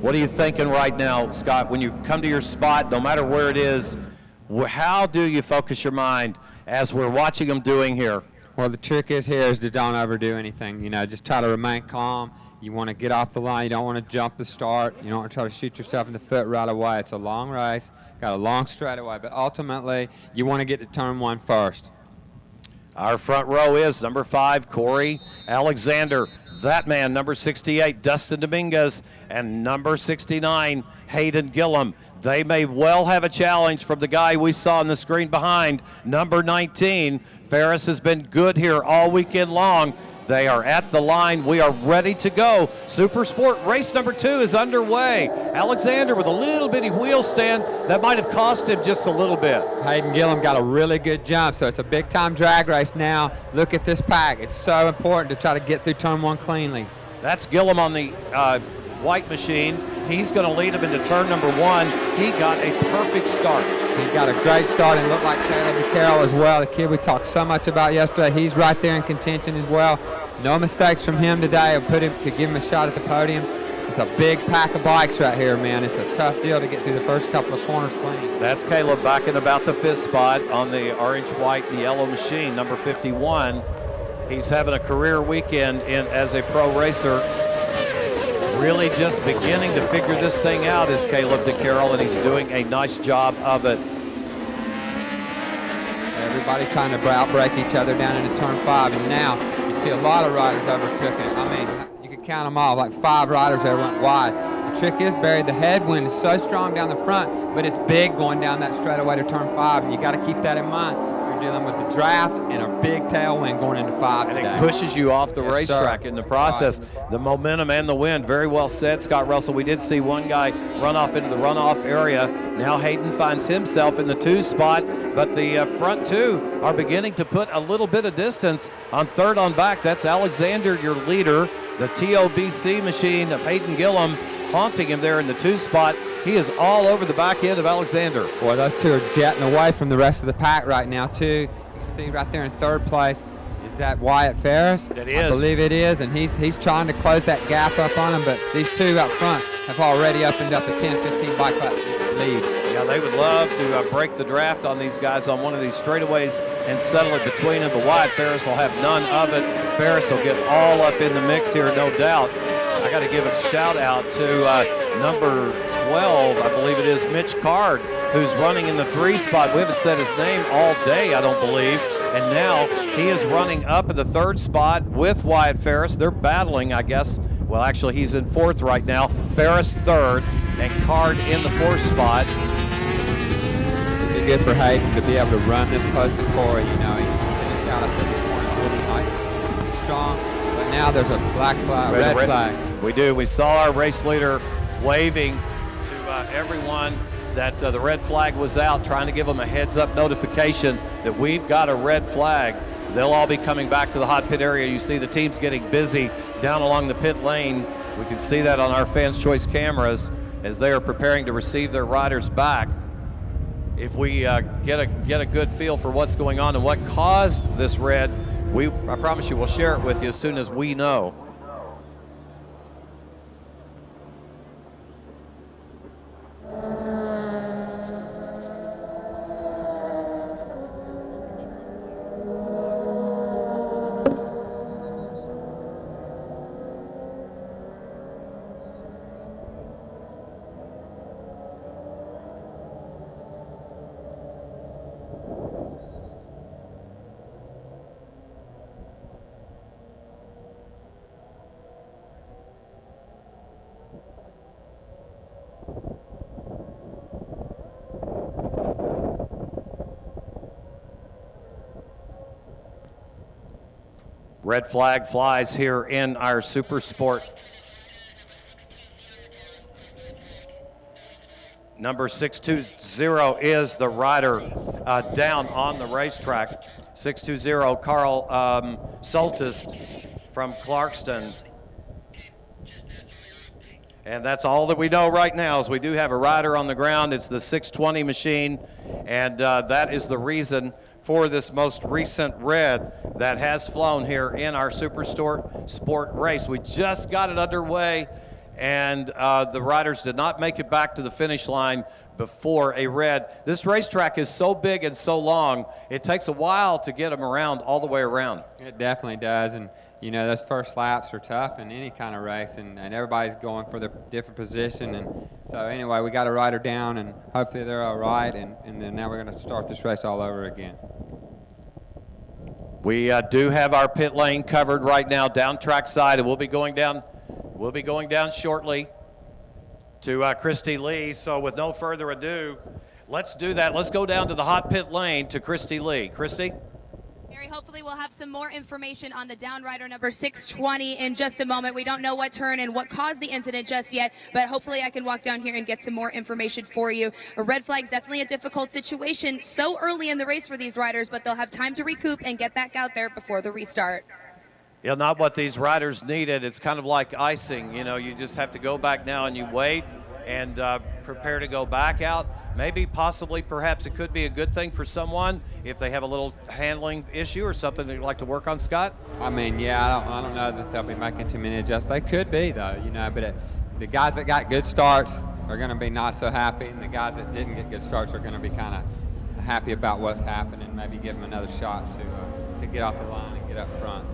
What are you thinking right now, Scott, when you come to your spot, no matter where it is, how do you focus your mind as we're watching them doing here? Well, the trick is here is to don't overdo anything. You know, just try to remain calm. You want to get off the line. You don't want to jump the start. You don't want to try to shoot yourself in the foot right away. It's a long race, got a long straightaway, but ultimately you want to get to turn 1 first. Our front row is number 5, Corey Alexander. That man, number 68, Dustin Dominguez, and number 69, Hayden Gillum. They may well have a challenge from the guy we saw on the screen behind, number 19. Ferris has been good here all weekend long. They are at the line. We are ready to go. Super Sport race number 2 is underway. Alexander with a little bitty wheel stand that might have cost him just a little bit. Hayden Gillum got a really good jump, so it's a big-time drag race now. Look at this pack. It's so important to try to get through turn 1 cleanly. That's Gillum on the white machine. He's going to lead him into turn number 1. He got a perfect start. He got a great start and looked like Caleb DeCarroll as well. The kid we talked so much about yesterday, he's right there in contention as well. No mistakes from him today. Could give him a shot at the podium. It's a big pack of bikes right here, man. It's a tough deal to get through the first couple of corners clean. That's Caleb back in about the 5th spot on the orange, white, and yellow machine, number 51. He's having a career weekend as a pro racer. Really just beginning to figure this thing out is Caleb DeCarroll, and he's doing a nice job of it. Everybody trying to outbreak each other down into turn 5, and now you see a lot of riders overcooking. I mean, you could count them all, like 5 riders that went wide. The trick is, Barry, the headwind is so strong down the front, but it's big going down that straightaway to turn 5, and you got to keep that in mind. You're dealing with the draft and a big tailwind going into 5 and today. It pushes you off the racetrack in the process. Right. The momentum and the wind, very well said, Scott Russell. We did see one guy run off into the runoff area. Now Hayden finds himself in the 2 spot, but the front 2 are beginning to put a little bit of distance on third on back. That's Alexander, your leader. The TOBC machine of Hayden Gillum haunting him there in the 2 spot. He is all over the back end of Alexander. Boy, those 2 are jetting away from the rest of the pack right now, too. You can see right there in 3rd place. Is that Wyatt Ferris? It is. I believe it is, and he's trying to close that gap up on him, but these 2 up front have already opened up a 10-15 bike lap lead. Yeah, they would love to break the draft on these guys on one of these straightaways and settle it between them, but Wyatt Ferris will have none of it. Ferris will get all up in the mix here, no doubt. I got to give a shout out to number 12, I believe it is, Mitch Card, who's running in the 3 spot. We haven't said his name all day, I don't believe. And now he is running up in the 3rd spot with Wyatt Ferris. They're battling, I guess. Well, actually, he's in 4th right now. Ferris 3rd and Card in the 4th spot. It'd be good for Hayden to be able to run this close to Corey. You know, he finished out, I said this morning, really nice and strong. But now there's a black flag, red flag. We do. We saw our race leader waving to everyone that the red flag was out, trying to give them a heads-up notification that we've got a red flag. They'll all be coming back to the hot pit area. You see the teams getting busy down along the pit lane. We can see that on our Fans Choice cameras as they are preparing to receive their riders back. If we get a good feel for what's going on and what caused this red, I promise you we'll share it with you as soon as we know. Red flag flies here in our Super Sport. Number 620 is the rider down on the racetrack. 620, Carl Soltist from Clarkston. And that's all that we know right now is we do have a rider on the ground. It's the 620 machine, and that is the reason for this most recent red that has flown here in our Super Sport race. We just got it underway and the riders did not make it back to the finish line before a red. This racetrack is so big and so long, it takes a while to get them around all the way around. It definitely does, and you know, those first laps are tough in any kind of race, and everybody's going for the different position. And so anyway, we got a rider down, and hopefully they're all right, and then now we're going to start this race all over again. We do have our pit lane covered right now down track side, and we'll be going down shortly to Christy Lee. So with no further ado, let's do that. Let's go down to the hot pit lane to Christy Lee. Christy? Barry, hopefully we'll have some more information on the down rider number 620 in just a moment. We don't know what turn and what caused the incident just yet, but hopefully I can walk down here and get some more information for you. A red flag's definitely a difficult situation so early in the race for these riders, but they'll have time to recoup and get back out there before the restart. Yeah, not what these riders needed. It's kind of like icing. You know, you just have to go back now and you wait and prepare to go back out. Maybe, possibly, perhaps it could be a good thing for someone if they have a little handling issue or something they'd like to work on, Scott. I mean, yeah, I don't know that they'll be making too many adjustments. They could be, though, you know, but the guys that got good starts are going to be not so happy, and the guys that didn't get good starts are going to be kind of happy about what's happened and maybe give them another shot to get off the line and get up front.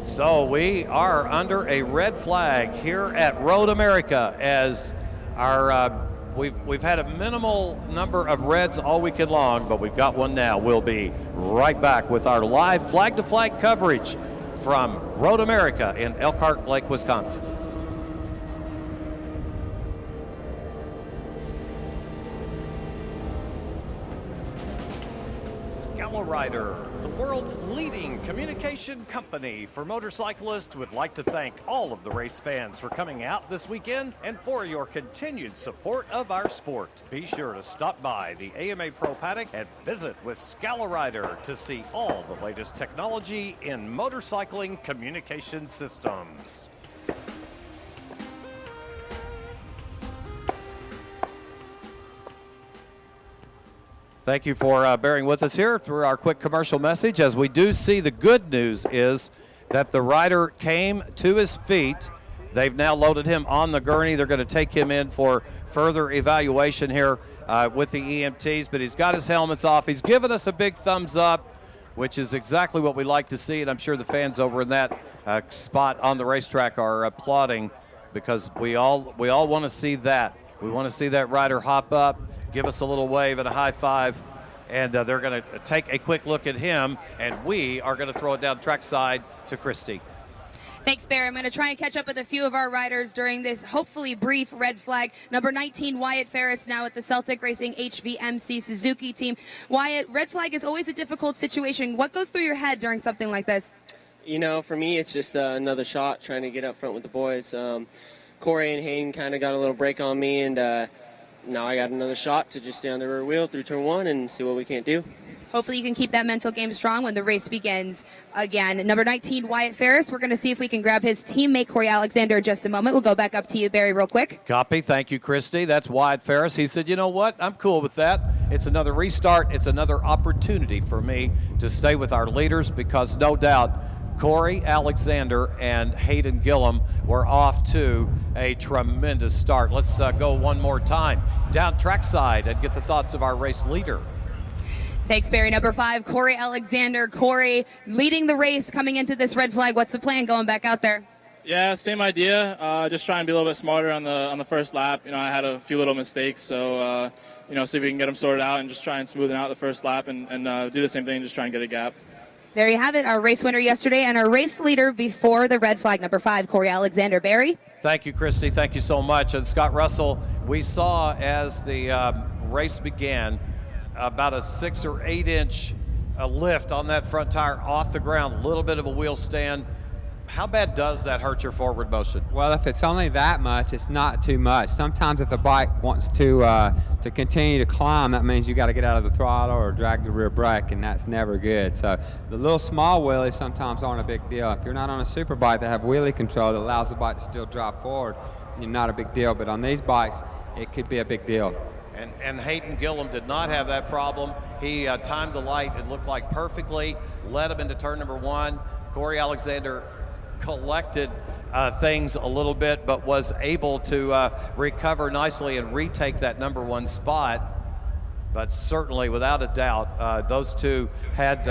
So we are under a red flag here at Road America as our we've had a minimal number of reds all weekend long, but we've got one now. We'll be right back with our live flag-to-flag coverage from Road America in Elkhart Lake, Wisconsin. Rider, the world's leading communication company for motorcyclists, would like to thank all of the race fans for coming out this weekend and for your continued support of our sport. Be sure to stop by the AMA Pro paddock and visit with Rider to see all the latest technology in motorcycling communication systems. Thank you for bearing with us here through our quick commercial message. As we do see, the good news is that the rider came to his feet. They've now loaded him on the gurney. They're going to take him in for further evaluation here with the EMTs, but he's got his helmets off. He's given us a big thumbs up, which is exactly what we like to see, and I'm sure the fans over in that spot on the racetrack are applauding because we all want to see that. We want to see that rider hop up, give us a little wave and a high five, and they're going to take a quick look at him, and we are going to throw it down trackside to Christy. Thanks, Barry. I'm going to try and catch up with a few of our riders during this hopefully brief red flag. Number 19, Wyatt Ferris, now at the Celtic Racing HVMC Suzuki team. Wyatt, red flag is always a difficult situation. What goes through your head during something like this? You know, for me, it's just another shot trying to get up front with the boys. Corey and Hayden kind of got a little break on me, and now I got another shot to just stay on the rear wheel through turn one and see what we can't do. Hopefully you can keep that mental game strong when the race begins again. Number 19, Wyatt Ferris. We're going to see if we can grab his teammate, Corey Alexander, in just a moment. We'll go back up to you, Barry, real quick. Copy. Thank you, Christy. That's Wyatt Ferris. He said, you know what? I'm cool with that. It's another restart. It's another opportunity for me to stay with our leaders because no doubt Corey Alexander and Hayden Gillum were off to a tremendous start. Let's go one more time down trackside and get the thoughts of our race leader. Thanks, Barry. Number 5, Corey Alexander. Corey, leading the race coming into this red flag. What's the plan going back out there? Yeah, same idea. Just try and be a little bit smarter on the first lap. You know, I had a few little mistakes, so you know, see if we can get them sorted out and just try and smoothen out the first lap and do the same thing, just try and get a gap. There you have it, our race winner yesterday and our race leader before the red flag, number 5, Corey Alexander. Barry? Thank you, Christy. Thank you so much. And Scott Russell, we saw as the race began about a 6 or 8 inch lift on that front tire off the ground, a little bit of a wheel stand. How bad does that hurt your forward motion? Well, if it's only that much, it's not too much. Sometimes if the bike wants to continue to climb, that means you got to get out of the throttle or drag the rear brake, and that's never good. So the little small wheelies sometimes aren't a big deal. If you're not on a super bike that have wheelie control that allows the bike to still drive forward, you're not a big deal. But on these bikes, it could be a big deal. And Hayden Gillum did not have that problem. He timed the light, it looked like perfectly, led him into turn number 1. Corey Alexander collected things a little bit, but was able to recover nicely and retake that number 1 spot. But certainly, without a doubt, those two had,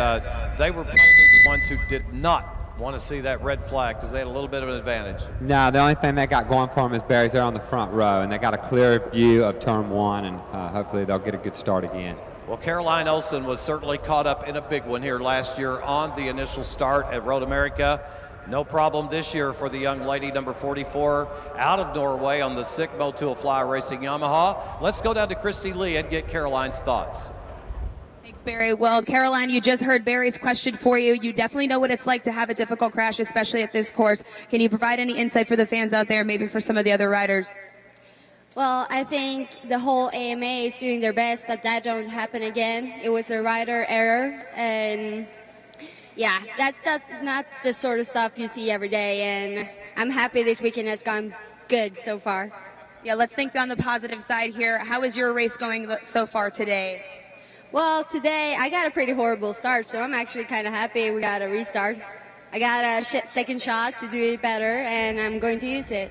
they were probably the ones who did not want to see that red flag because they had a little bit of an advantage. No, the only thing they got going for them is Barry's there on the front row, and they got a clear view of turn 1, and hopefully they'll get a good start again. Well, Caroline Olson was certainly caught up in a big one here last year on the initial start at Road America. No problem this year for the young lady, number 44, out of Norway on the SICK Motul Fly Racing Yamaha. Let's go down to Christy Lee and get Caroline's thoughts. Thanks, Barry. Well, Caroline, you just heard Barry's question for you. You definitely know what it's like to have a difficult crash, especially at this course. Can you provide any insight for the fans out there, maybe for some of the other riders? Well, I think the whole AMA is doing their best that don't happen again. It was a rider error, and yeah, that's not the sort of stuff you see every day, and I'm happy this weekend has gone good so far. Yeah, let's think on the positive side here. How is your race going so far today? Well, today I got a pretty horrible start, so I'm actually kind of happy we got a restart. I got a second shot to do it better, and I'm going to use it.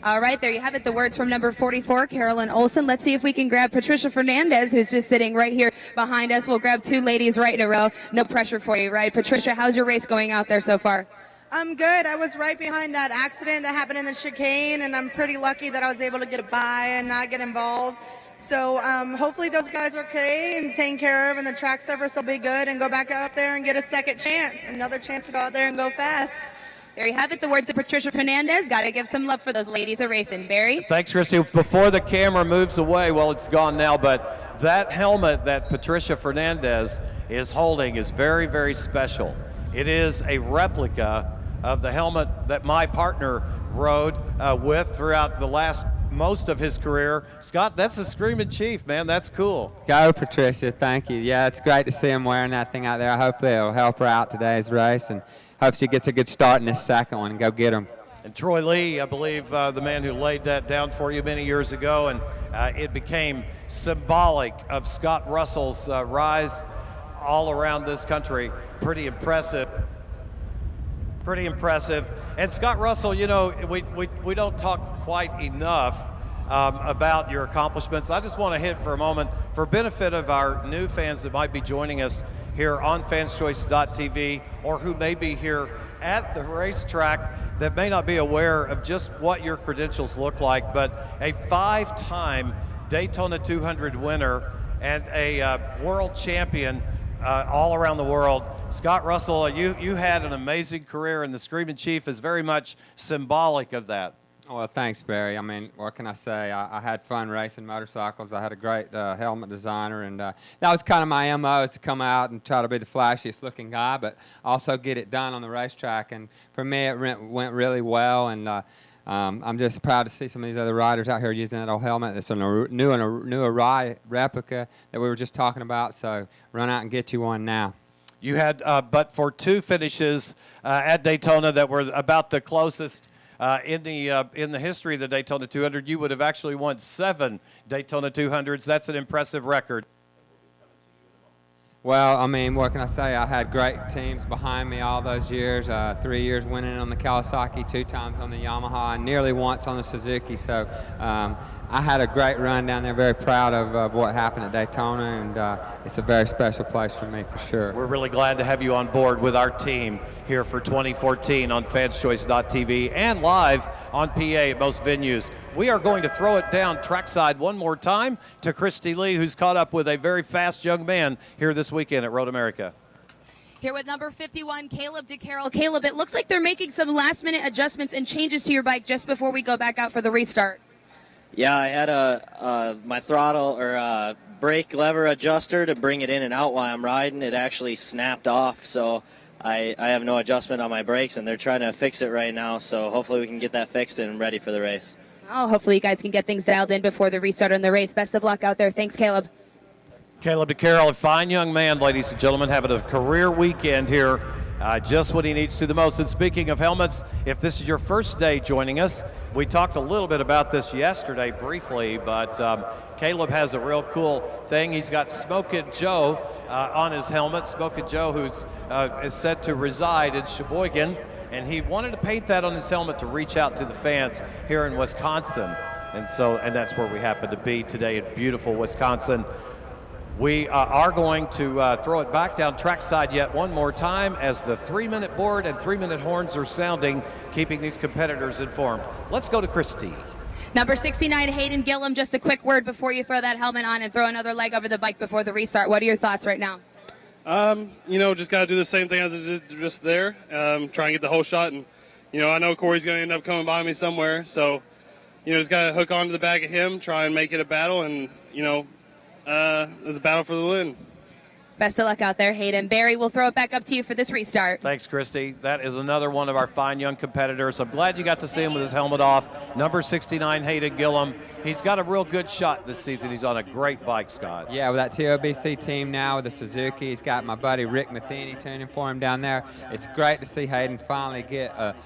All right, there you have it, the words from number 44, Carolyn Olson. Let's see if we can grab Patricia Fernandez, who's just sitting right here behind us. We'll grab 2 ladies right in a row. No pressure for you, right? Patricia, how's your race going out there so far? I'm good. I was right behind that accident that happened in the chicane, and I'm pretty lucky that I was able to get by and not get involved. So hopefully those guys are okay and taken care of, and the track surface will be good, and go back out there and get a second chance, another chance to go out there and go fast. There you have it, the words of Patricia Fernandez. Got to give some love for those ladies of racing. Barry? Thanks, Christy. Before the camera moves away, well, it's gone now, but that helmet that Patricia Fernandez is holding is very, very special. It is a replica of the helmet that my partner rode with throughout the most of his career. Scott, that's a Screaming Chief, man. That's cool. Go, Patricia. Thank you. Yeah, it's great to see him wearing that thing out there. Hopefully it'll help her out today's race, and hope she gets a good start in this second one and go get him. And Troy Lee, I believe, the man who laid that down for you many years ago, and it became symbolic of Scott Russell's rise all around this country. Pretty impressive. Pretty impressive. And Scott Russell, you know, we don't talk quite enough about your accomplishments. I just want to hit for a moment, for benefit of our new fans that might be joining us here on fanschoice.tv, or who may be here at the racetrack that may not be aware of just what your credentials look like, but a 5-time Daytona 200 winner and a world champion all around the world. Scott Russell, you had an amazing career, and the Screaming Chief is very much symbolic of that. Well, thanks, Barry. I mean, what can I say? I had fun racing motorcycles. I had a great helmet designer, and that was kind of my MO, is to come out and try to be the flashiest looking guy, but also get it done on the racetrack. And for me, it went really well, and I'm just proud to see some of these other riders out here using that old helmet. It's a new Arai replica that we were just talking about, so run out and get you one now. You had, but for 2 finishes at Daytona that were about the closest in the history of the Daytona 200, you would have actually won 7 Daytona 200s. That's an impressive record. Well, I mean, what can I say? I had great teams behind me all those years. 3 years winning on the Kawasaki, 2 times on the Yamaha, and nearly once on the Suzuki. So I had a great run down there. Very proud of what happened at Daytona, and it's a very special place for me for sure. We're really glad to have you on board with our team here for 2014 on fanschoice.tv and live on PA at most venues. We are going to throw it down trackside one more time to Christy Lee, who's caught up with a very fast young man here this weekend at Road America. Here with number 51, Caleb DeCarroll. Caleb, it looks like they're making some last-minute adjustments and changes to your bike just before we go back out for the restart. Yeah, I had my throttle or brake lever adjuster to bring it in and out while I'm riding. It actually snapped off, so I have no adjustment on my brakes, and they're trying to fix it right now, so hopefully we can get that fixed and ready for the race. Oh, hopefully you guys can get things dialed in before the restart on the race. Best of luck out there. Thanks, Caleb. Caleb DeCarroll, a fine young man, ladies and gentlemen, having a career weekend here just what he needs to the most. And speaking of helmets, if this is your first day joining us, we talked a little bit about this yesterday briefly, but Caleb has a real cool thing. He's got Smokin' Joe on his helmet. Smokin' Joe, who's is said to reside in Sheboygan, and he wanted to paint that on his helmet to reach out to the fans here in Wisconsin. And that's where we happen to be today in beautiful Wisconsin. We are going to throw it back down trackside yet one more time as the 3-minute board and 3-minute horns are sounding, keeping these competitors informed. Let's go to Christy. Number 69, Hayden Gillum, just a quick word before you throw that helmet on and throw another leg over the bike before the restart. What are your thoughts right now? Just got to do the same thing as I did just there, try and get the whole shot. And, I know Corey's going to end up coming by me somewhere. So, just got to hook onto the back of him, try and make it a battle. And, it's a battle for the win. Best of luck out there, Hayden. Barry, we'll throw it back up to you for this restart. Thanks, Christy. That is another one of our fine young competitors. I'm glad you got to see him with his helmet off. Number 69, Hayden Gillum. He's got a real good shot this season. He's on a great bike, Scott. Yeah, with that TOBC team now with the Suzuki, he's got my buddy Rick Matheny tuning for him down there. It's great to see Hayden finally get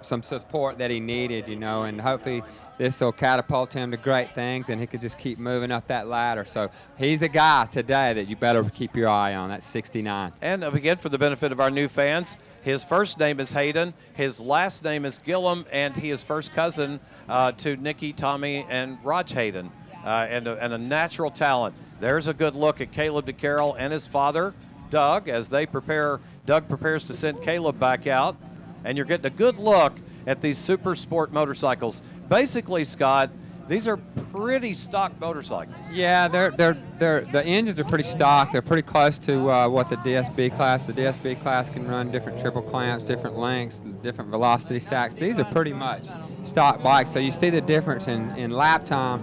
some support that he needed, and hopefully this will catapult him to great things, and he could just keep moving up that ladder. So he's a guy today that you better keep your eye on. That's 69. And again, for the benefit of our new fans, his first name is Hayden, his last name is Gillum, and he is first cousin to Nikki, Tommy, and Raj Hayden, and a natural talent. There's a good look at Caleb DeCarroll and his father, Doug, as they prepare. Doug prepares to send Caleb back out, and you're getting a good look at these super sport motorcycles. Basically, Scott, these are pretty stock motorcycles. Yeah, the engines are pretty stock. They're pretty close to what the DSB class. The DSB class can run different triple clamps, different lengths, different velocity stacks. These are pretty much stock bikes. So you see the difference in lap time,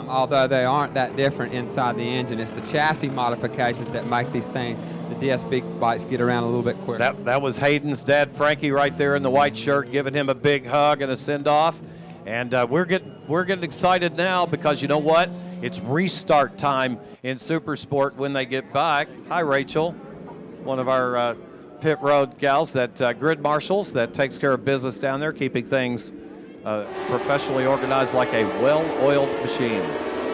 although they aren't that different inside the engine. It's the chassis modifications that make these things, the DSB bikes, get around a little bit quicker. That was Hayden's dad, Frankie, right there in the white shirt, giving him a big hug and a send-off. And we're getting excited now because you know what? It's restart time in Supersport when they get back. Hi, Rachel, one of our pit road gals, that grid marshals that takes care of business down there, keeping things professionally organized like a well-oiled machine.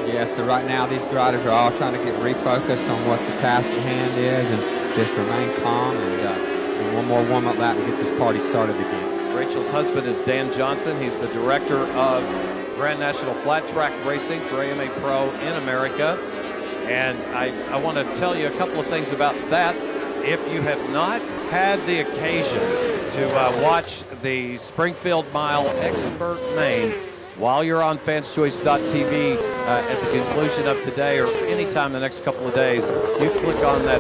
Yeah, so right now these riders are all trying to get refocused on what the task at hand is and just remain calm and one more warm-up lap and get this party started again. Rachel's husband is Dan Johnson. He's the director of Grand National Flat Track Racing for AMA Pro in America. And I want to tell you a couple of things about that. If you have not had the occasion to watch the Springfield Mile Expert Main while you're on fanschoice.tv at the conclusion of today or anytime the next couple of days, you click on that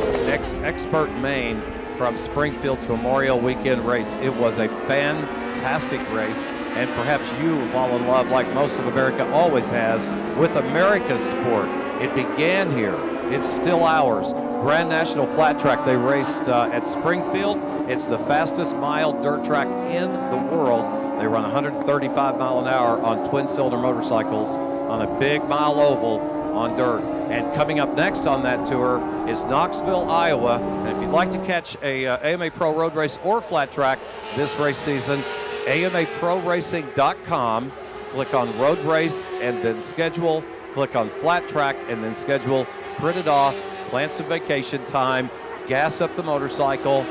Expert Main from Springfield's Memorial Weekend race. It was a fantastic race, and perhaps you will fall in love, like most of America always has, with America's sport. It began here. It's still ours. Grand National Flat Track, they raced at Springfield. It's the fastest mile dirt track in the world. They run 135 mile an hour on twin-cylinder motorcycles on a big mile oval on dirt. And coming up next on that tour is Knoxville, Iowa. And if you'd like to catch a AMA Pro road race or flat track this race season, AMAProRacing.com. Click on road race and then schedule. Click on flat track and then schedule. Print it off. Plan some vacation time. Gas up the motorcycle.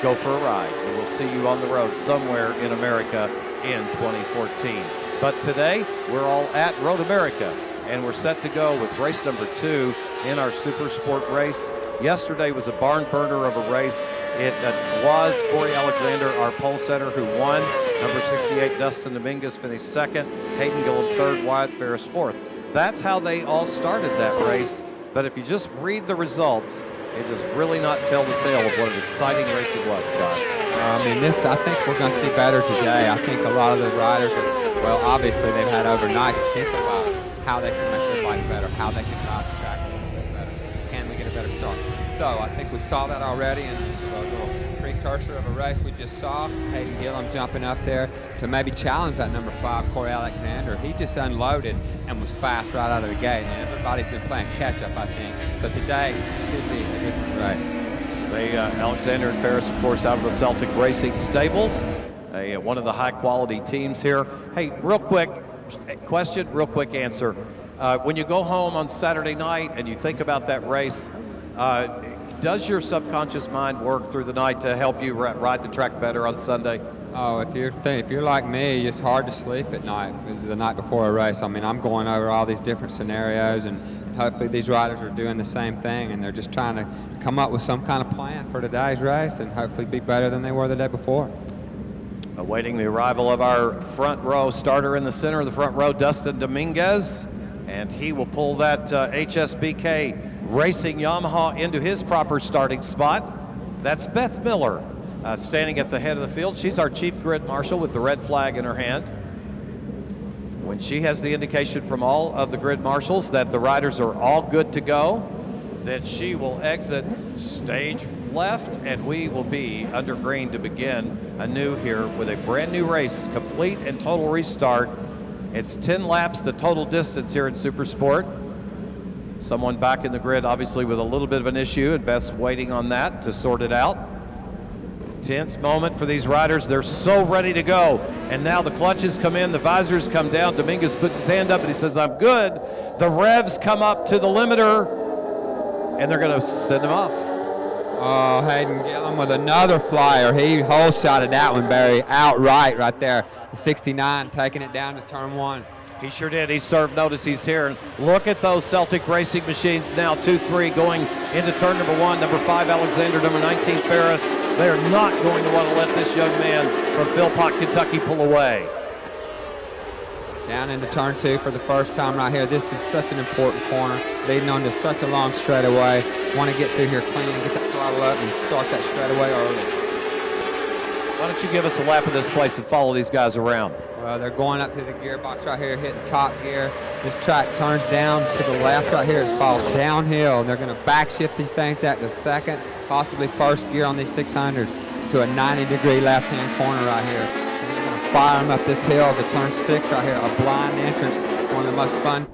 Go for a ride. And we'll see you on the road somewhere in America in 2014. But today, we're all at Road America. And we're set to go with race number 2 in our Super Sport race. Yesterday was a barn burner of a race. It was Corey Alexander, our pole setter, who won. Number 68, Dustin Dominguez, finished second. Hayden Gillum third, Wyatt Ferris fourth. That's how they all started that race. But if you just read the results, it does really not tell the tale of what an exciting race it was, Scott. I think we're going to see better today. I think a lot of the riders, obviously they've had overnight to think about how they can make their bike better, how they can drive the track a little bit better. Can we get a better start? So I think we saw that already in this little precursor of a race we just saw. Hayden Gillum jumping up there to maybe challenge that number 5, Corey Alexander. He just unloaded and was fast right out of the gate. And everybody's been playing catch-up, I think. So today should be a different race. Alexander and Ferris, of course, out of the Celtic Racing Stables, one of the high-quality teams here. Hey, real quick question, real quick answer. When you go home on Saturday night and you think about that race, does your subconscious mind work through the night to help you ride the track better on Sunday? Oh, if you're like me, it's hard to sleep at night, the night before a race. I mean, I'm going over all these different scenarios, and hopefully these riders are doing the same thing, and they're just trying to come up with some kind of plan for today's race and hopefully be better than they were the day before. Awaiting the arrival of our front row starter in the center of the front row, Dustin Dominguez, and he will pull that HSBK Racing Yamaha into his proper starting spot. That's Beth Miller. Standing at the head of the field. She's our chief grid marshal with the red flag in her hand. When she has the indication from all of the grid marshals that the riders are all good to go, then she will exit stage left, and we will be under green to begin anew here with a brand new race, complete and total restart. It's 10 laps, the total distance here at SuperSport. Someone back in the grid, obviously with a little bit of an issue, and Beth's waiting on that to sort it out. Tense moment for these riders. They're so ready to go. And now the clutches come in, the visors come down. Dominguez puts his hand up and he says, I'm good. The revs come up to the limiter, and they're going to send him off. Oh, Hayden Gillum with another flyer. He hole shotted that one, Barry, outright right there. The 69 taking it down to turn 1. He sure did. He served notice. He's here. And look at those Celtic Racing machines now. 2-3 going into turn number 1. Number 5, Alexander. Number 19, Ferris. They are not going to want to let this young man from Philpott, Kentucky pull away. Down into turn 2 for the first time right here. This is such an important corner, leading onto such a long straightaway. Want to get through here clean and get that throttle up and start that straightaway early. Why don't you give us a lap of this place and follow these guys around? Well, they're going up through the gearbox right here, hitting top gear. This track turns down to the left right here. It's followed downhill. They're going to backshift these things down to second, possibly first gear on these 600s to a 90-degree left-hand corner right here. And they're going to fire them up this hill to turn 6 right here, a blind entrance, one of the most fun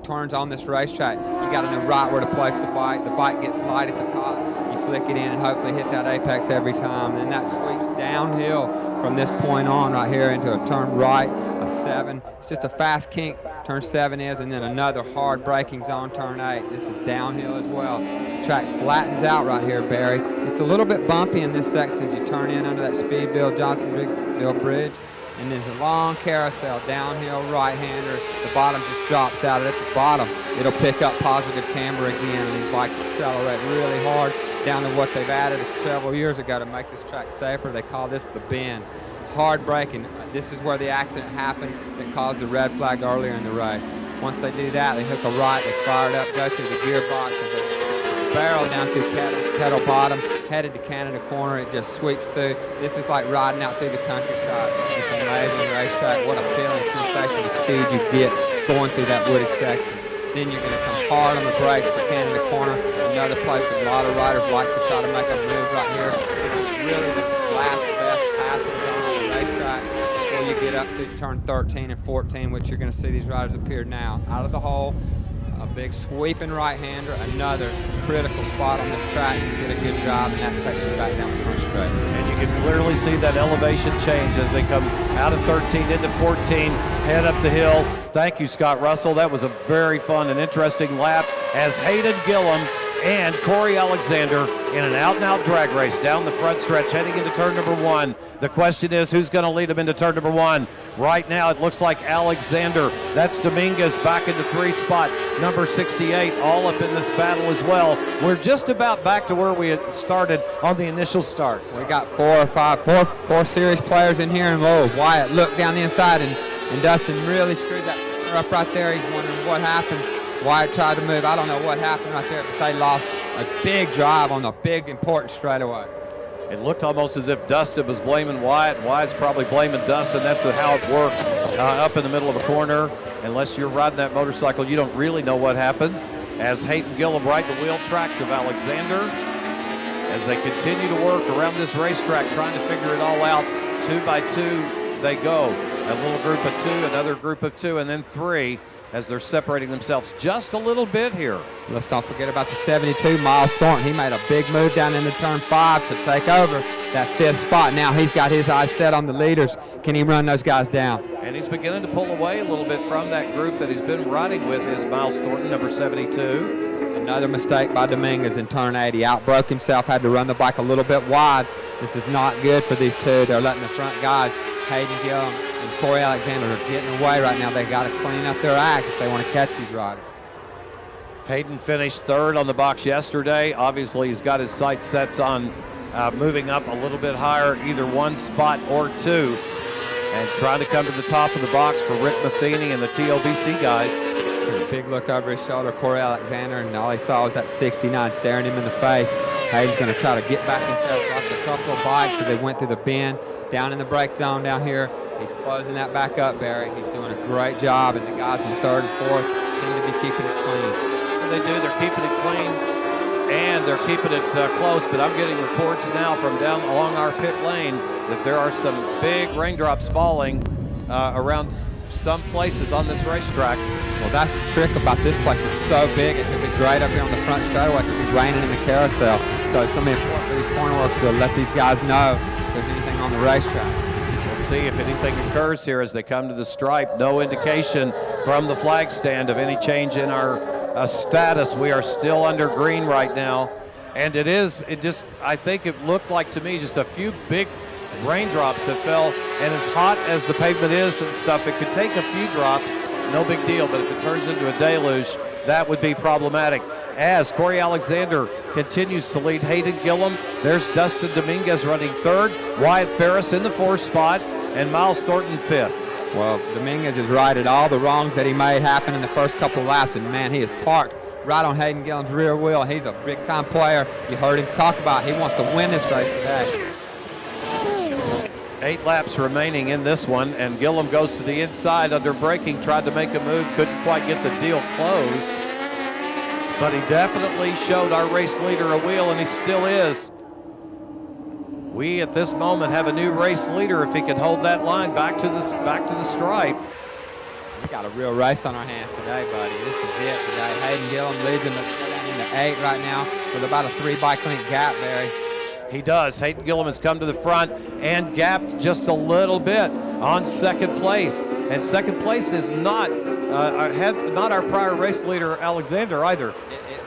turns on this racetrack. You got to know right where to place the bike. The bike gets light at the top. You flick it in and hopefully hit that apex every time. And that sweeps downhill from this point on right here into a turn right, a 7. It's just a fast kink, turn 7 is, and then another hard braking zone, turn 8. This is downhill as well. The track flattens out right here, Barry. It's a little bit bumpy in this section as you turn in under that Speedville Johnsonville Bridge, and there's a long carousel, downhill right-hander. The bottom just drops out. At the bottom, it'll pick up positive camber again, and these bikes accelerate really hard down to what they've added several years ago to make this track safer. They call this the bend. Hard braking. This is where the accident happened that caused the red flag earlier in the race. Once they do that, they hook a right, they fire it up, go through the gearbox, and they barrel down through Kettle Bottom, headed to Canada Corner. It just sweeps through. This is like riding out through the countryside. It's an amazing racetrack. What a feeling, sensation, the speed you get going through that wooded section. Then you're going to come hard on the brakes for Canada Corner, another place that a lot of riders like to try to make a move right here. This is really the last best passing zone on the racetrack before you get up through turn 13 and 14, which you're going to see these riders appear now. Out of the hole, a big sweeping right-hander, another critical spot on this track. You get a good drive, and that takes you back down the front straight. And you can clearly see that elevation change as they come out of 13 into 14, head up the hill. Thank you, Scott Russell. That was a very fun and interesting lap as Hayden Gillum and Corey Alexander in an out-and-out drag race down the front stretch heading into turn number 1. The question is, who's going to lead them into turn number 1? Right now, it looks like Alexander. That's Dominguez back into 3 spot. Number 68 all up in this battle as well. We're just about back to where we had started on the initial start. We got four series players in here, and whoa, Wyatt looked down the inside, and Dustin really screwed that up right there. He's wondering what happened. Wyatt tried to move. I don't know what happened right there, but they lost a big drive on a big, important straightaway. It looked almost as if Dustin was blaming Wyatt, and Wyatt's probably blaming Dustin. That's how it works up in the middle of a corner. Unless you're riding that motorcycle, you don't really know what happens. As Hayden Gillum ride the wheel tracks of Alexander, as they continue to work around this racetrack, trying to figure it all out. 2 by 2 they go. A little group of 2, another group of 2, and then 3. as they're separating themselves just a little bit here. Let's not forget about the 72, Miles Thornton. He made a big move down into turn 5 to take over that 5th spot. Now he's got his eyes set on the leaders. Can he run those guys down? And he's beginning to pull away a little bit from that group that he's been riding with, is Miles Thornton, number 72. Another mistake by Dominguez in turn 80. Outbroke himself, had to run the bike a little bit wide. This is not good for these two. They're letting the front guys, Hayden Gillum and Corey Alexander, are getting away right now. They've got to clean up their act if they want to catch these riders. Hayden finished 3rd on the box yesterday. Obviously, he's got his sights set on moving up a little bit higher, either 1 spot or 2, and trying to come to the top of the box for Rick Matheny and the TOBC guys. There's a big look over his shoulder, Corey Alexander, and all he saw was that 69 staring him in the face. Hayden's going to try to get back in touch. Lost a couple of bikes as they went through the bend, down in the brake zone down here. He's closing that back up, Barry. He's doing a great job, and the guys in 3rd and 4th seem to be keeping it clean. They do. They're keeping it clean, and they're keeping it close, but I'm getting reports now from down along our pit lane that there are some big raindrops falling around some places on this racetrack. Well, that's the trick about this place. It's so big. It could be great up here on the front straightaway. It could be raining in the carousel. So it's going to be important for these corner workers to let these guys know if there's anything on the racetrack. We'll see if anything occurs here as they come to the stripe. No indication from the flag stand of any change in our status. We are still under green right now. And I think it looked like to me just a few big raindrops that fell, and as hot as the pavement is and stuff, it could take a few drops, no big deal, but if it turns into a deluge, that would be problematic. As Corey Alexander continues to lead Hayden Gillum, there's Dustin Dominguez running 3rd, Wyatt Ferris in the 4th spot, and Miles Thornton 5th. Well, Dominguez has righted all the wrongs that he made happen in the first couple of laps, and man, he is parked right on Hayden Gillum's rear wheel. He's a big-time player. You heard him talk about he wants to win this race today. 8 laps remaining in this one, and Gillum goes to the inside under braking, tried to make a move, couldn't quite get the deal closed, but he definitely showed our race leader a wheel, and he still is. We at this moment have a new race leader if he can hold that line back to the stripe. We got a real race on our hands today, buddy. This is it today. Hayden Gillum leads him into 8 right now with about a 3 bike length gap, Barry. He does. Hayden Gillum has come to the front and gapped just a little bit on 2nd place. And 2nd place is not our prior race leader, Alexander, either.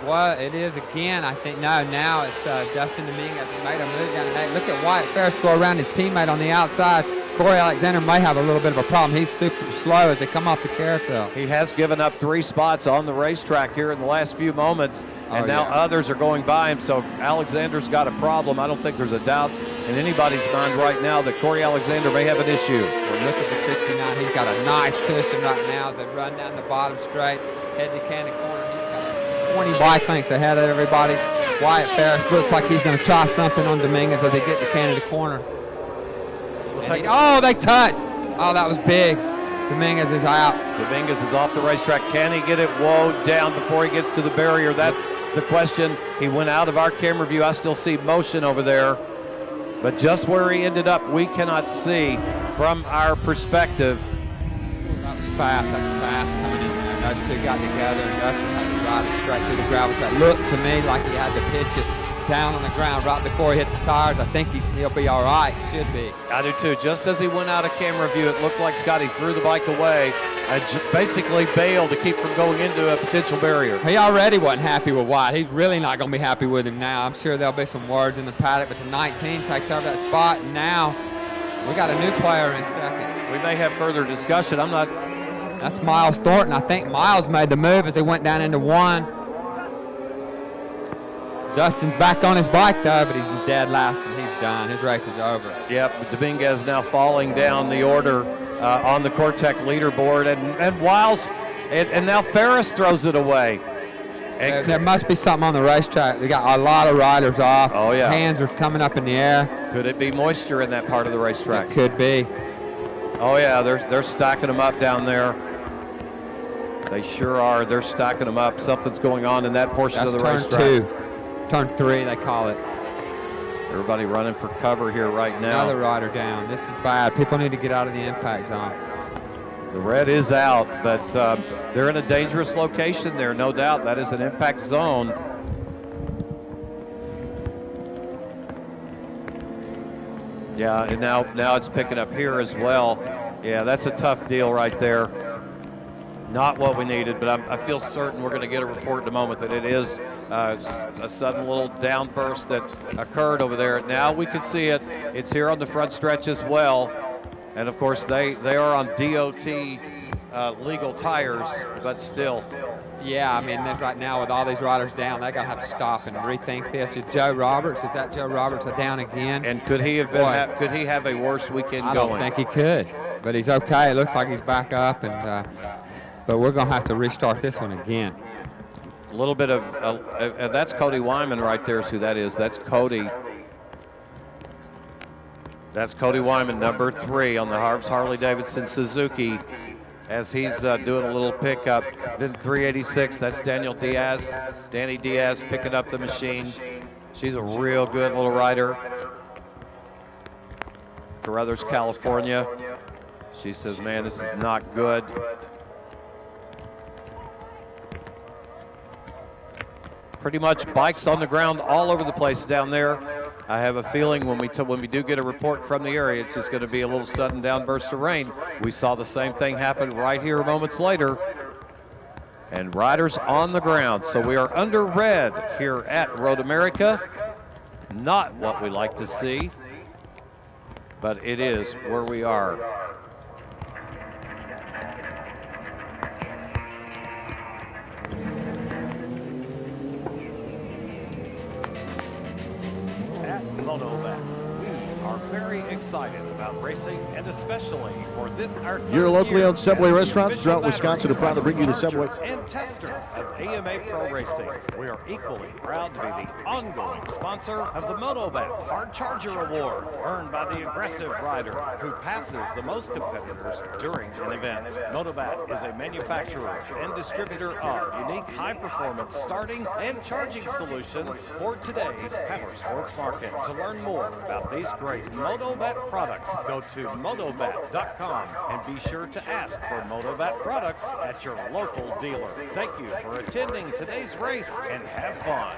It is again, I think. No, now it's Dustin Dominguez. He made a move down to 8. Look at Wyatt Ferris go around his teammate on the outside. Corey Alexander may have a little bit of a problem. He's super slow as they come off the carousel. He has given up 3 spots on the racetrack here in the last few moments, and now others are going by him, so Alexander's got a problem. I don't think there's a doubt in anybody's mind right now that Corey Alexander may have an issue. Well, look at the 69. He's got a nice cushion right now as they run down the bottom straight, head to Candy Corner. He's got 20 bike lengths ahead of everybody. Wyatt Ferris looks like he's going to try something on Dominguez as they get to Canada Corner. They touched. Oh, that was big. Dominguez is out. Dominguez is off the racetrack. Can he get it woed down before he gets to the barrier? That's the question. He went out of our camera view. I still see motion over there. But just where he ended up, we cannot see from our perspective. That was fast. That's fast coming in there. Those two got together, and Dustin had to ride it straight through the gravel track. Looked to me like he had to pitch it down on the ground right before he hit the tires. I think he'll be all right. Should be. I do too. Just as he went out of camera view, it looked like Scotty threw the bike away and basically bailed to keep from going into a potential barrier. He already wasn't happy with Wyatt. He's really not going to be happy with him now. I'm sure there'll be some words in the paddock, but the 19 takes over that spot, and now we got a new player in 2nd. We may have further discussion. That's Miles Thornton. I think Miles made the move as they went down into 1. Dustin's back on his bike, though, but he's dead last, and he's done. His race is over. Yep, Dominguez now falling down the order on the Cortec leaderboard, and Wiles, and now Ferris throws it away. There must be something on the racetrack. They got a lot of riders off. Oh, yeah. Hands are coming up in the air. Could it be moisture in that part of the racetrack? It could be. Oh, yeah, they're stacking them up down there. They sure are. They're stacking them up. Something's going on in that portion of the racetrack. Turn 2. Turn 3, they call it. Everybody running for cover here right now. Another rider down. This is bad. People need to get out of the impact zone. The red is out, but they're in a dangerous location there, no doubt. That is an impact zone. Yeah, and now it's picking up here as well. Yeah, that's a tough deal right there. Not what we needed, but I feel certain we're going to get a report in a moment that it is a sudden little downburst that occurred over there. Now we can see it. It's here on the front stretch as well. And of course, they are on DOT legal tires, but still. Yeah, I mean, right now with all these riders down, they're going to have to stop and rethink this. Is Joe Roberts, is that Joe Roberts down again? And could he have been? Could he have a worse weekend I going? don't think he could, but he's okay. It looks like he's back up, and but we're going to have to restart this one again. A little bit of that's Cody Wyman right there is who that is. That's Cody. That's Cody Wyman, number 3 on the Harv's Harley-Davidson Suzuki, as he's doing a little pickup. Then 386, that's Daniel Diaz. Danny Diaz picking up the machine. She's a real good little rider. Carruthers, California. She says, man, this is not good. Pretty much bikes on the ground all over the place down there. I have a feeling when we do get a report from the area, it's just going to be a little sudden downburst of rain. We saw the same thing happen right here moments later. And riders on the ground. So we are under red here at Road America. Not what we like to see, but it is where we are. Very excited about racing, and especially for this our Your locally owned Subway restaurants throughout Wisconsin are proud to bring you the Subway and tester of AMA Pro Racing. We are equally proud to be the ongoing sponsor of the MotoBat Hard Charger Award, earned by the aggressive rider who passes the most competitors during an event. MotoBat is a manufacturer and distributor of unique high-performance starting and charging solutions for today's power sports market. To learn more about these great MotoBat products, go to motobat.com and be sure to ask for MotoBat products at your local dealer. Thank you for attending today's race and have fun.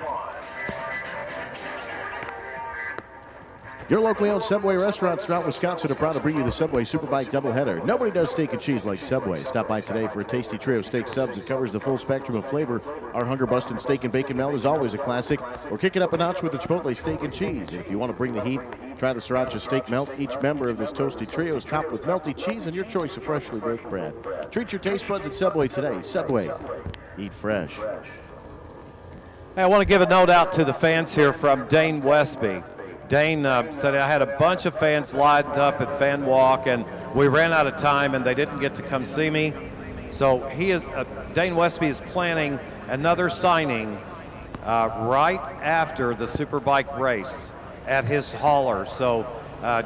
Your locally owned Subway restaurants throughout Wisconsin are proud to bring you the Subway Superbike Doubleheader. Nobody does steak and cheese like Subway. Stop by today for a tasty trio of steak subs that covers the full spectrum of flavor. Our hunger-busting steak and bacon melt is always a classic. Or kick it up a notch with the Chipotle steak and cheese. And if you want to bring the heat, try the Sriracha steak melt. Each member of this toasty trio is topped with melty cheese and your choice of freshly baked bread. Treat your taste buds at Subway today. Subway, eat fresh. Hey, I want to give a note out to the fans here from Dane Westby. Dane said, I had a bunch of fans lined up at Fan Walk, and we ran out of time, and they didn't get to come see me. So Dane Westby is planning another signing right after the Superbike race at his hauler. So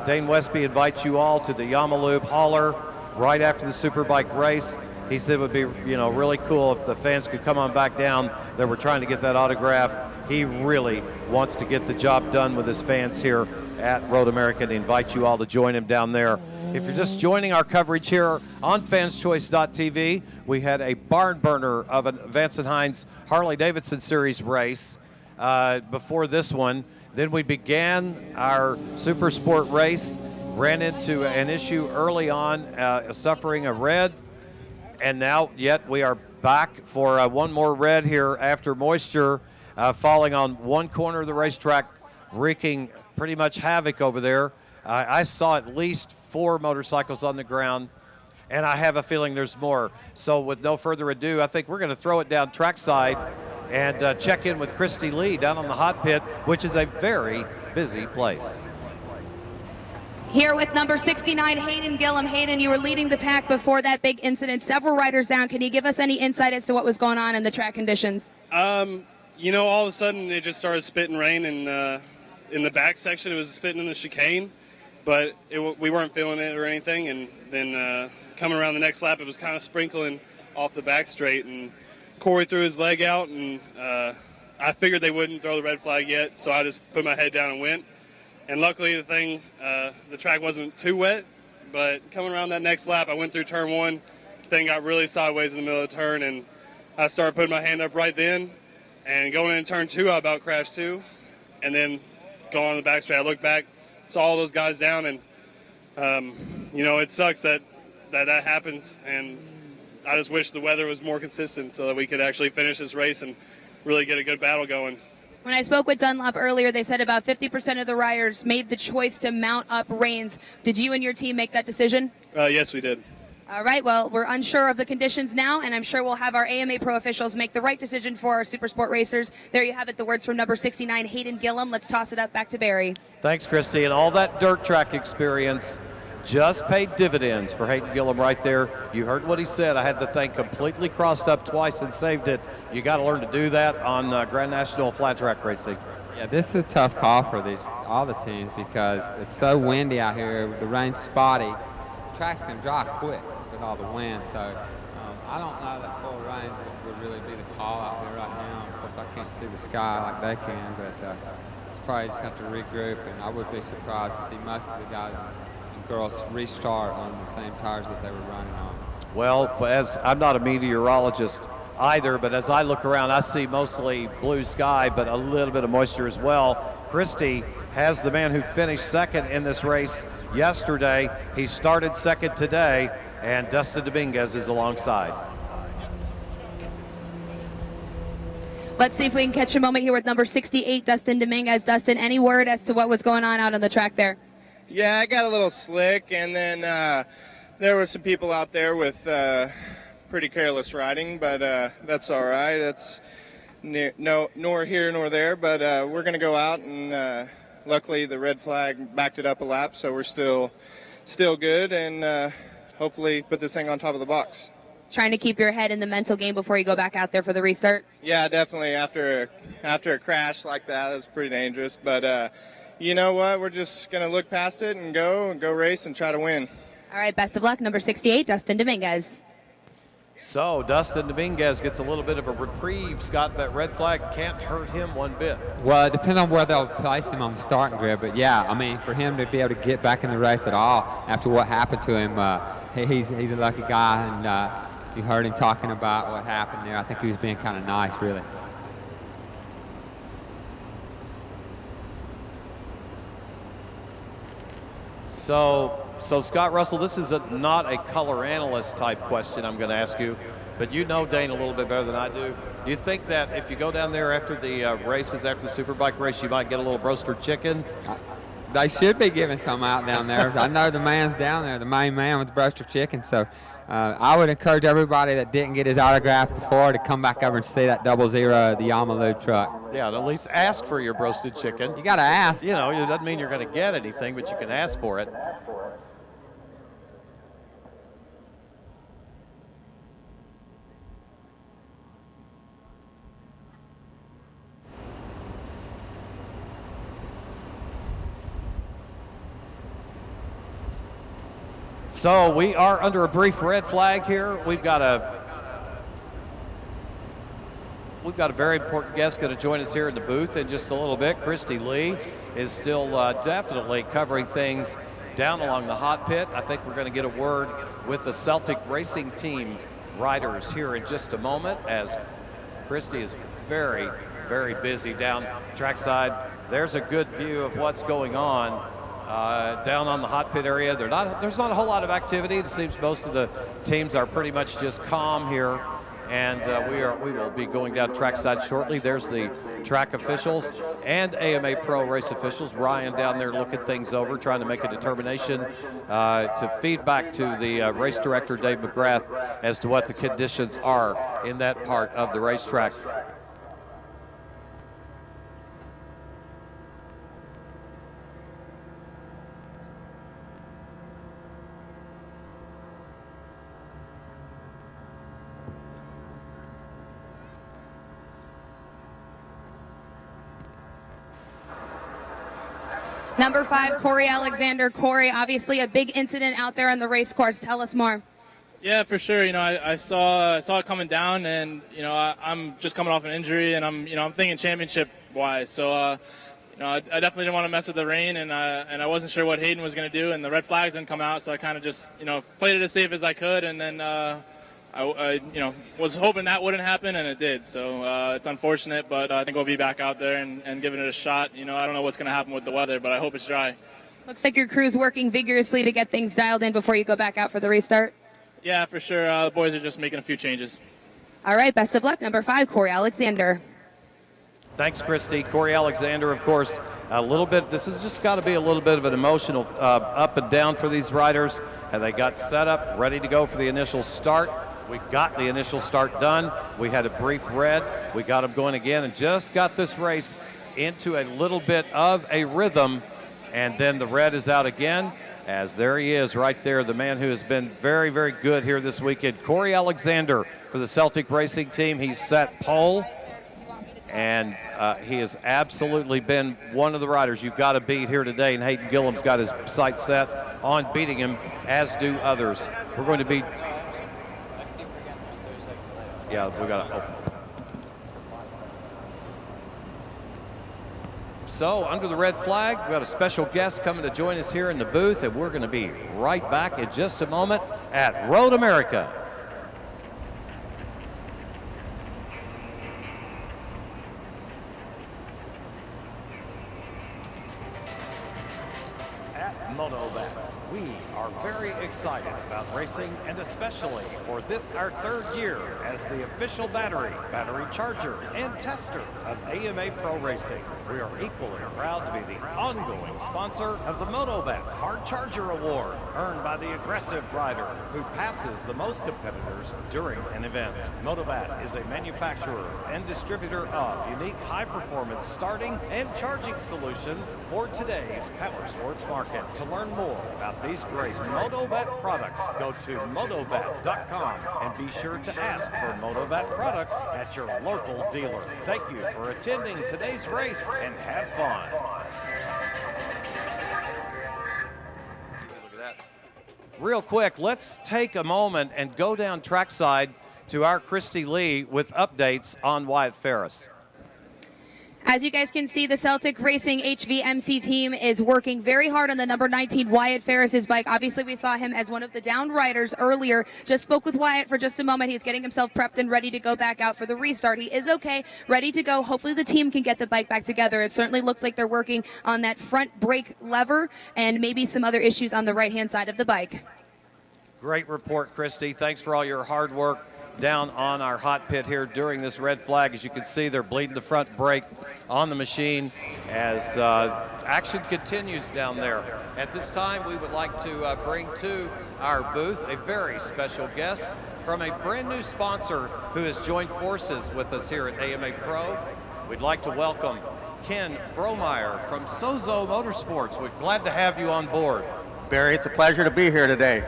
Dane Westby invites you all to the Yamaloop hauler right after the Superbike race. He said it would be, really cool if the fans could come on back down. They were trying to get that autograph. He really wants to get the job done with his fans here at Road America, and invite you all to join him down there. If you're just joining our coverage here on fanschoice.tv, we had a barn burner of an Vance & Hines Harley-Davidson Series race before this one. Then we began our SuperSport race, ran into an issue early on, suffering a red, and now yet we are back for one more red here after moisture falling on one corner of the racetrack, wreaking pretty much havoc over there. I saw at least 4 motorcycles on the ground, and I have a feeling there's more. So with no further ado, I think we're going to throw it down trackside and check in with Christy Lee down on the hot pit, which is a very busy place. Here with number 69, Hayden Gillum. Hayden, you were leading the pack before that big incident. Several riders down. Can you give us any insight as to what was going on in the track conditions? All of a sudden it just started spitting rain, and in the back section it was spitting in the chicane, but we weren't feeling it or anything. And then coming around the next lap, it was kind of sprinkling off the back straight, and Corey threw his leg out, and I figured they wouldn't throw the red flag yet, so I just put my head down and went. And luckily the track wasn't too wet, but coming around that next lap, I went through turn 1, thing got really sideways in the middle of the turn, and I started putting my hand up right then. And going into turn 2, I about crashed too. And then going on the back straight, I looked back, saw all those guys down, and it sucks that happens. And I just wish the weather was more consistent so that we could actually finish this race and really get a good battle going. When I spoke with Dunlop earlier, they said about 50% of the riders made the choice to mount up reins. Did you and your team make that decision? Yes, we did. All right, well, we're unsure of the conditions now, and I'm sure we'll have our AMA Pro officials make the right decision for our Supersport racers. There you have it, the words from number 69, Hayden Gillum. Let's toss it up back to Barry. Thanks, Christy. And all that dirt track experience just paid dividends for Hayden Gillum right there. You heard what he said. I had the thing completely crossed up twice and saved it. You got to learn to do that on Grand National flat track racing. Yeah, this is a tough call for all the teams because it's so windy out here. The rain's spotty. The track's going to dry quick with all the wind. So I don't know that full range would really be the call out here right now. Of course, I can't see the sky like they can, but it's probably just have to regroup. And I would be surprised to see most of the guys and girls restart on the same tires that they were running on. Well, as I'm not a meteorologist either, but as I look around, I see mostly blue sky, but a little bit of moisture as well. Christy has the man who finished second in this race yesterday. He started second today, and Dustin Dominguez is alongside. Let's see if we can catch a moment here with number 68, Dustin Dominguez. Dustin, any word as to what was going on out on the track there? Yeah, I got a little slick, and then there were some people out there with pretty careless riding, but that's all right. That's nor here nor there, but we're going to go out, and luckily the red flag backed it up a lap, so we're still good, and hopefully put this thing on top of the box. Trying to keep your head in the mental game before you go back out there for the restart? Yeah, definitely. After a crash like that, it's pretty dangerous, but you know what? We're just going to look past it and go race and try to win. All right, best of luck, number 68, Dustin Dominguez. So Dustin Dominguez gets a little bit of a reprieve. Scott, that red flag can't hurt him one bit. Well, it depends on where they'll place him on the starting grid, but yeah, I mean, for him to be able to get back in the race at all after what happened to him, he's a lucky guy, and you heard him talking about what happened there. I think he was being kind of nice, really. So Scott Russell, this is not a color analyst type question I'm going to ask you, but you know Dane a little bit better than I do. Do you think that if you go down there after the races, after the Superbike race, you might get a little roasted chicken? They should be giving some out down there. I know the man's down there, the main man with the roasted chicken, so I would encourage everybody that didn't get his autograph before to come back over and see that 00, the Yama Lube truck. Yeah, at least ask for your roasted chicken. You got to ask. You know, it doesn't mean you're going to get anything, but you can ask for it. So we are under a brief red flag here. We've got a very important guest going to join us here in the booth in just a little bit. Christy Lee is still definitely covering things down along the hot pit. I think we're going to get a word with the Celtic Racing Team riders here in just a moment, as Christy is very, very busy down trackside. There's a good view of what's going on down on the hot pit area. There's not a whole lot of activity. It seems most of the teams are pretty much just calm here, and we will be going down trackside shortly. There's the track officials and AMA Pro race officials. Ryan down there looking things over, trying to make a determination to feed back to the race director, Dave McGrath, as to what the conditions are in that part of the racetrack. Number 5, Corey Alexander. Corey, obviously a big incident out there on the race course. Tell us more. Yeah, for sure. You know, I saw it coming down, and you know, I'm just coming off an injury, and I'm thinking championship wise. So, I definitely didn't want to mess with the rain, and I wasn't sure what Hayden was going to do, and the red flags didn't come out, so I kind of just played it as safe as I could, and then was hoping that wouldn't happen, and it did. So it's unfortunate, but I think we'll be back out there and giving it a shot. I don't know what's going to happen with the weather, but I hope it's dry. Looks like your crew's working vigorously to get things dialed in before you go back out for the restart. Yeah, for sure. The boys are just making a few changes. All right, best of luck. Number 5, Corey Alexander. Thanks, Christy. Corey Alexander, of course, a little bit, this has just got to be a little bit of an emotional up and down for these riders. And they got set up, ready to go for the initial start. We got the initial start done. We had a brief red. We got them going again and just got this race into a little bit of a rhythm. And then the red is out again, as there he is right there, the man who has been very, very good here this weekend. Corey Alexander for the Celtic Racing Team. He's set pole, and he has absolutely been one of the riders you've got to beat here today, and Hayden Gillam's got his sights set on beating him, as do others. We're going to be... Yeah, we got to... So, under the red flag, we've got a special guest coming to join us here in the booth, and we're going to be right back in just a moment at Road America. At MotoVet, we are very excited about racing, and especially for this, our 3rd year as the official battery charger, and tester of AMA Pro Racing. We are equally proud to be the ongoing sponsor of the MotoVet Hard Charger Award, earned by the aggressive rider who passes the most competitors during an event. MotoVet is a manufacturer and distributor of unique high-performance starting and charging solutions for today's power sports market. To learn more about these great MotoVet products, go to motovet.com and be sure to ask for MotoVet products at your local dealer. Thank you for attending today's race and have fun. Look at that. Real quick, let's take a moment and go down trackside to our Christy Lee with updates on Wyatt Ferris. As you guys can see, the Celtic Racing HVMC team is working very hard on the number 19 Wyatt Ferris's bike. Obviously, we saw him as one of the down riders earlier. Just spoke with Wyatt for just a moment. He's getting himself prepped and ready to go back out for the restart. He is okay, ready to go. Hopefully, the team can get the bike back together. It certainly looks like they're working on that front brake lever and maybe some other issues on the right-hand side of the bike. Great report, Christy. Thanks for all your hard work down on our hot pit here during this red flag. As you can see, they're bleeding the front brake on the machine as action continues down there. At this time, we would like to bring to our booth a very special guest from a brand new sponsor who has joined forces with us here at AMA Pro. We'd like to welcome Ken Bromeyer from Sozo Motorsports. We're glad to have you on board. Barry, it's a pleasure to be here today.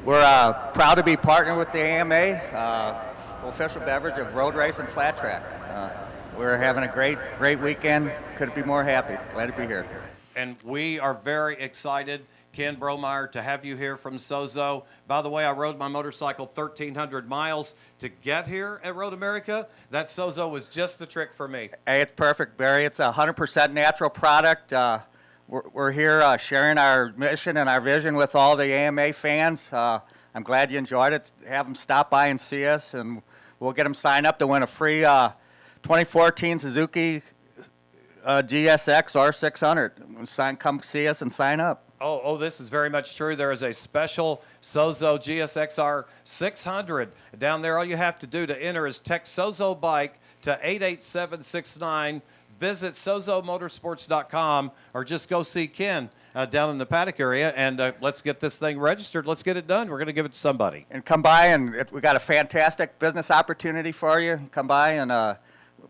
We're proud to be partnered with the AMA, official beverage of road race and flat track. We're having a great weekend. Couldn't be more happy. Glad to be here. And we are very excited, Ken Bromeyer, to have you here from Sozo. By the way, I rode my motorcycle 1,300 miles to get here at Road America. That Sozo was just the trick for me. Hey, it's perfect, Barry. It's a 100% natural product. We're here sharing our mission and our vision with all the AMA fans. I'm glad you enjoyed it. Have them stop by and see us, and we'll get them signed up to win a free 2014 Suzuki GSX R600. Come see us and sign up. Oh, this is very much true. There is a special Sozo GSX-R 600 down there. All you have to do to enter is text Sozo Bike to 88769. Visit sozomotorsports.com or just go see Ken down in the paddock area, and let's get this thing registered. Let's get it done. We're going to give it to somebody. And come by, and we got a fantastic business opportunity for you. Come by, and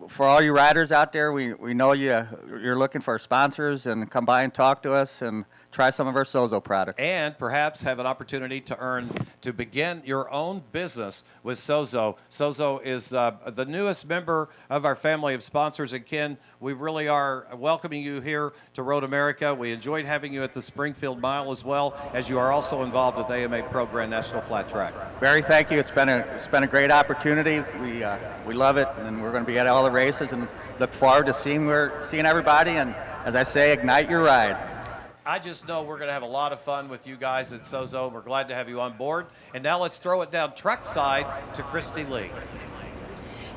for all you riders out there, we know you're looking for sponsors, and come by and talk to us and try some of our Sozo products. And perhaps have an opportunity to begin your own business with Sozo. Sozo is the newest member of our family of sponsors. And Ken, we really are welcoming you here to Road America. We enjoyed having you at the Springfield Mile as well, as you are also involved with AMA Pro Grand National Flat Track. Barry, thank you. It's been a great opportunity. We love it, and we're going to be at all the races and look forward to seeing everybody. And as I say, ignite your ride. I just know we're going to have a lot of fun with you guys at Sozo. We're glad to have you on board. And now let's throw it down track side to Christy Lee.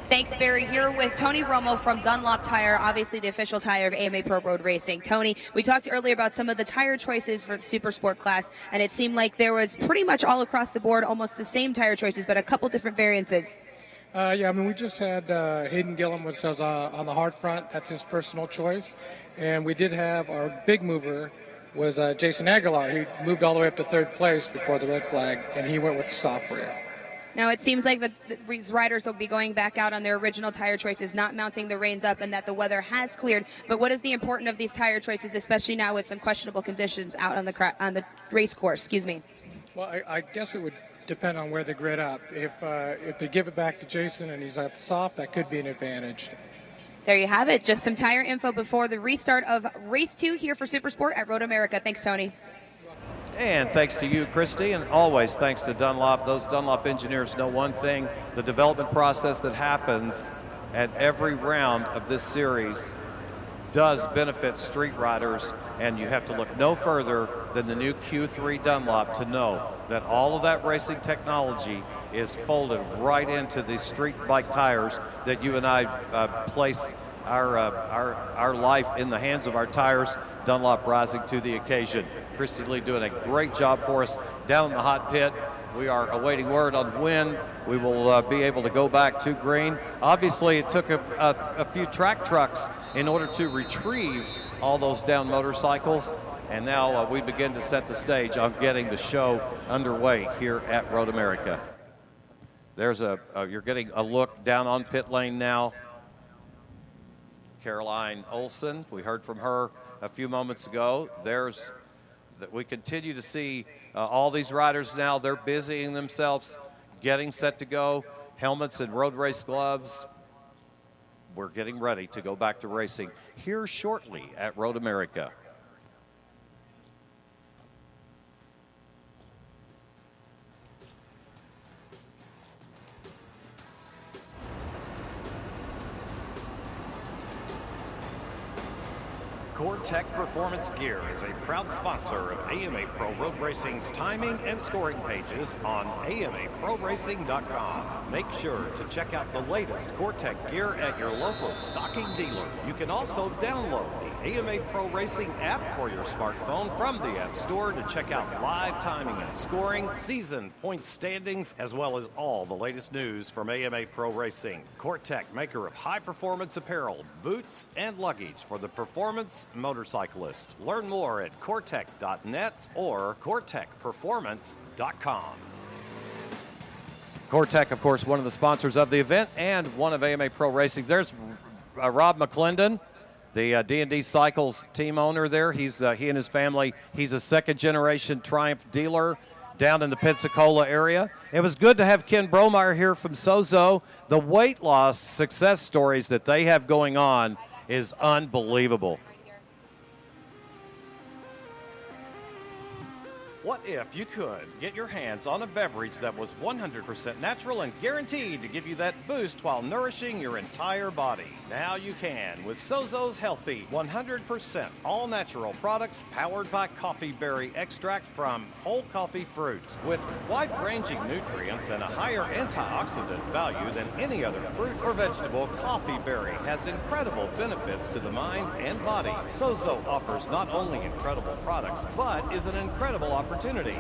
Thanks, Barry. Here with Tony Romo from Dunlop Tire, obviously the official tire of AMA Pro Road Racing. Tony, we talked earlier about some of the tire choices for the Super Sport class, and it seemed like there was pretty much all across the board almost the same tire choices, but a couple different variances. Yeah, I mean, we just had Hayden Gillum, which was on the hard front. That's his personal choice. And we did have our big mover was Jason Aguilar, who moved all the way up to third place before the red flag, and he went with the soft rear. Now, it seems like these riders will be going back out on their original tire choices, not mounting the reins up, and that the weather has cleared. But what is the importance of these tire choices, especially now with some questionable conditions out on the race course? Excuse me. Well, I guess it would depend on where they grid up. If they give it back to Jason and he's at the soft, that could be an advantage. There you have it. Just some tire info before the restart of Race 2 here for Supersport at Road America. Thanks, Tony. And thanks to you, Christy, and always thanks to Dunlop. Those Dunlop engineers know one thing: the development process that happens at every round of this series does benefit street riders, and you have to look no further than the new Q3 Dunlop to know that all of that racing technology is folded right into the street bike tires that you and I place our life in the hands of our tires. Dunlop rising to the occasion. Christy Lee doing a great job for us down in the hot pit. We are awaiting word on when we will be able to go back to green. Obviously, it took a few track trucks in order to retrieve all those down motorcycles, and now we begin to set the stage on getting the show underway here at Road America. There's you're getting a look down on pit lane now. Caroline Olson, we heard from her a few moments ago. We continue to see all these riders now. They're busying themselves, getting set to go. Helmets and road race gloves. We're getting ready to go back to racing here shortly at Road America. CoreTech Performance Gear is a proud sponsor of AMA Pro Road Racing's timing and scoring pages on AMAProRacing.com. Make sure to check out the latest CoreTech gear at your local stocking dealer. You can also download the AMA Pro Racing app for your smartphone from the App Store to check out live timing and scoring, season point standings, as well as all the latest news from AMA Pro Racing. CoreTech, maker of high-performance apparel, boots, and luggage for the performance motorcyclist. Learn more at CoreTech.net or CoreTechPerformance.com. CoreTech, of course, one of the sponsors of the event and one of AMA Pro Racing. There's Rob McClendon, the D&D Cycles team owner there. He and his family, he's a second-generation Triumph dealer down in the Pensacola area. It was good to have Ken Bromeyer here from Sozo. The weight loss success stories that they have going on is unbelievable. What if you could get your hands on a beverage that was 100% natural and guaranteed to give you that boost while nourishing your entire body? Now you can with Sozo's Healthy 100% all-natural products powered by coffee berry extract from whole coffee fruit. With wide-ranging nutrients and a higher antioxidant value than any other fruit or vegetable, coffee berry has incredible benefits to the mind and body. Sozo offers not only incredible products, but is an incredible opportunity.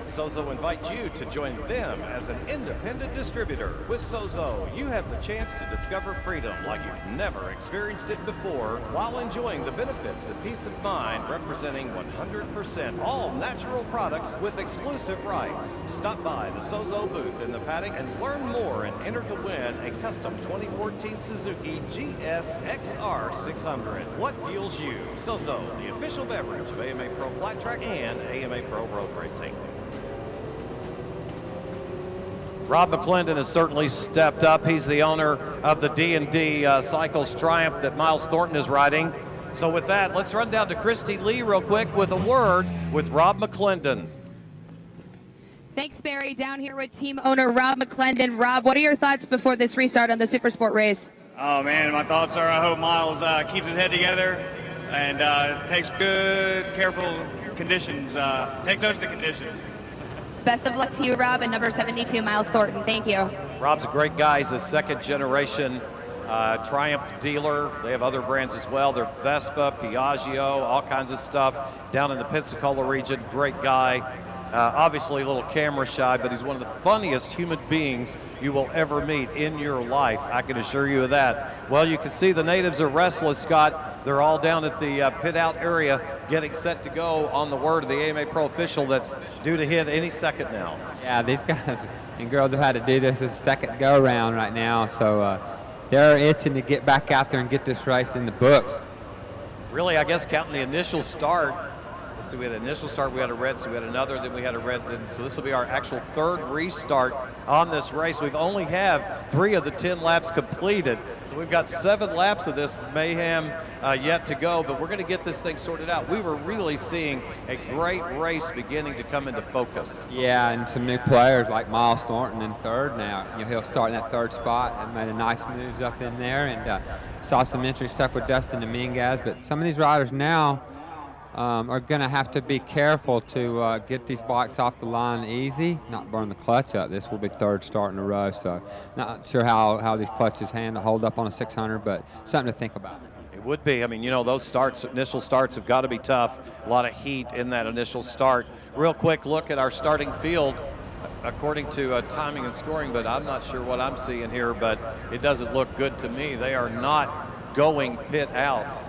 Sozo invites you to join them as an independent distributor. With Sozo, you have the chance to discover freedom like you've never experienced it before, while enjoying the benefits and peace of mind representing 100% all natural products with exclusive rights. Stop by the Sozo booth in the paddock and learn more and enter to win a custom 2014 Suzuki GS XR 600. What fuels you? Sozo, the official beverage of AMA Pro Flat Track and AMA Pro Road Racing. Rob McClendon has certainly stepped up. He's the owner of the D&D Cycles Triumph that Miles Thornton is riding. So with that, let's run down to Christy Lee real quick with a word with Rob McClendon. Thanks, Barry. Down here with team owner Rob McClendon. Rob, what are your thoughts before this restart on the Supersport race? Oh, man, my thoughts are I hope Miles keeps his head together. and takes good, careful conditions. Takes notice of the conditions. Best of luck to you, Rob, and number 72, Miles Thornton. Thank you. Rob's a great guy. He's a second-generation Triumph dealer. They have other brands as well. They're Vespa, Piaggio, all kinds of stuff down in the Pensacola region. Great guy. Obviously a little camera shy, but he's one of the funniest human beings you will ever meet in your life. I can assure you of that. Well, you can see the natives are restless, Scott. They're all down at the pit out area getting set to go on the word of the AMA Pro official that's due to hit any second now. Yeah, these guys and girls have had to do this as a second go-round right now, so they're itching to get back out there and get this race in the books. Really, I guess counting the initial start, let's see, we had an initial start, we had a red, so we had another, then we had a red, so this will be our actual third restart on this race. We've only have 3 of the 10 laps completed, so we've got 7 laps of this mayhem yet to go, but we're going to get this thing sorted out. We were really seeing a great race beginning to come into focus. Yeah, and some new players like Miles Thornton in third now. You know, he'll start in that third spot and made a nice moves up in there, and saw some interesting stuff with Dustin Dominguez, but some of these riders now are going to have to be careful to get these bikes off the line easy, not burn the clutch up. This will be third start in a row, so not sure how these clutches hold up on a 600, but something to think about. It would be. I mean, you know, those initial starts have got to be tough. A lot of heat in that initial start. Real quick look at our starting field according to timing and scoring, but I'm not sure what I'm seeing here, but it doesn't look good to me. They are not going pit out.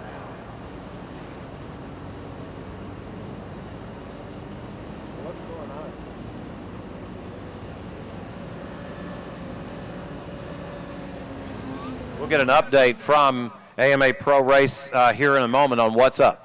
We'll get an update from AMA Pro Race here in a moment on what's up.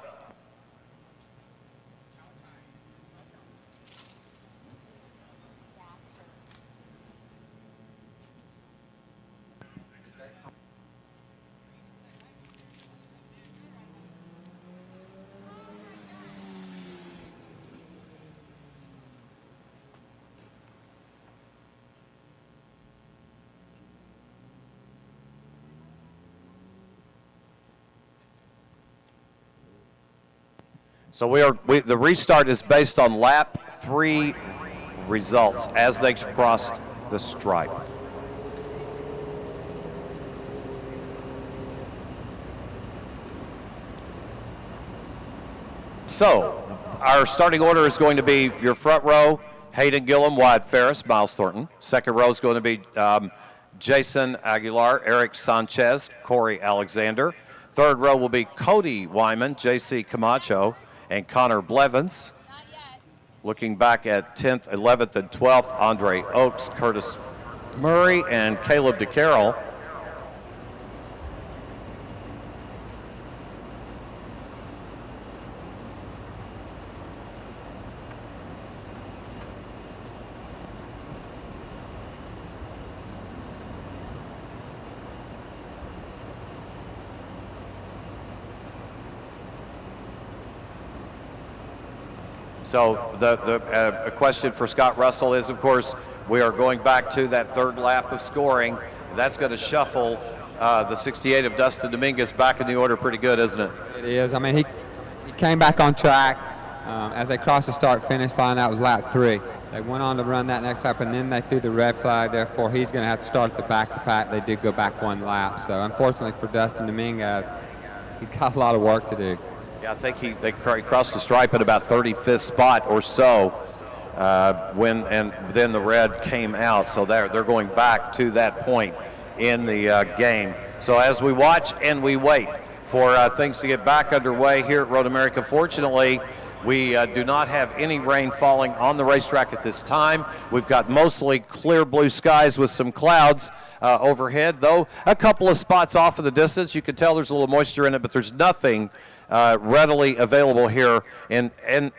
So the restart is based on lap 3 results as they crossed the stripe. So our starting order is going to be your front row, Hayden Gillum, Wyatt Ferris, Miles Thornton. Second row is going to be Jason Aguilar, Eric Sanchez, Corey Alexander. Third row will be Cody Wyman, JC Camacho, and Connor Blevins. Looking back at 10th, 11th, and 12th, Andre Oakes, Curtis Murray, and Caleb DeCarroll. So the question for Scott Russell is, of course, we are going back to that third lap of scoring. That's going to shuffle the 68 of Dustin Dominguez back in the order pretty good, isn't it? It is. I mean, he came back on track as they crossed the start-finish line. That was lap 3. They went on to run that next lap, and then they threw the red flag. Therefore, he's going to have to start at the back of the pack. They did go back 1 lap. So, unfortunately for Dustin Dominguez, he's got a lot of work to do. Yeah, I think they crossed the stripe at about 35th spot or so and then the red came out. So they're going back to that point in the game. So as we watch and we wait for things to get back underway here at Road America, fortunately, we do not have any rain falling on the racetrack at this time. We've got mostly clear blue skies with some clouds overhead, though a couple of spots off in the distance. You can tell there's a little moisture in it, but there's nothing readily available here in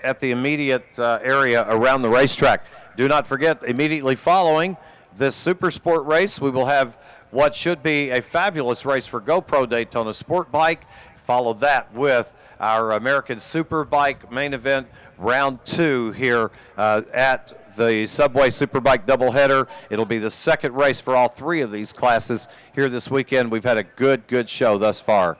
at the immediate area around the racetrack. Do not forget, immediately following this SuperSport race, we will have what should be a fabulous race for GoPro Daytona Sport Bike. Follow that with our American Superbike main event, round 2 here at the Subway Superbike Doubleheader. It'll be the second race for all 3 of these classes here this weekend. We've had a good show thus far.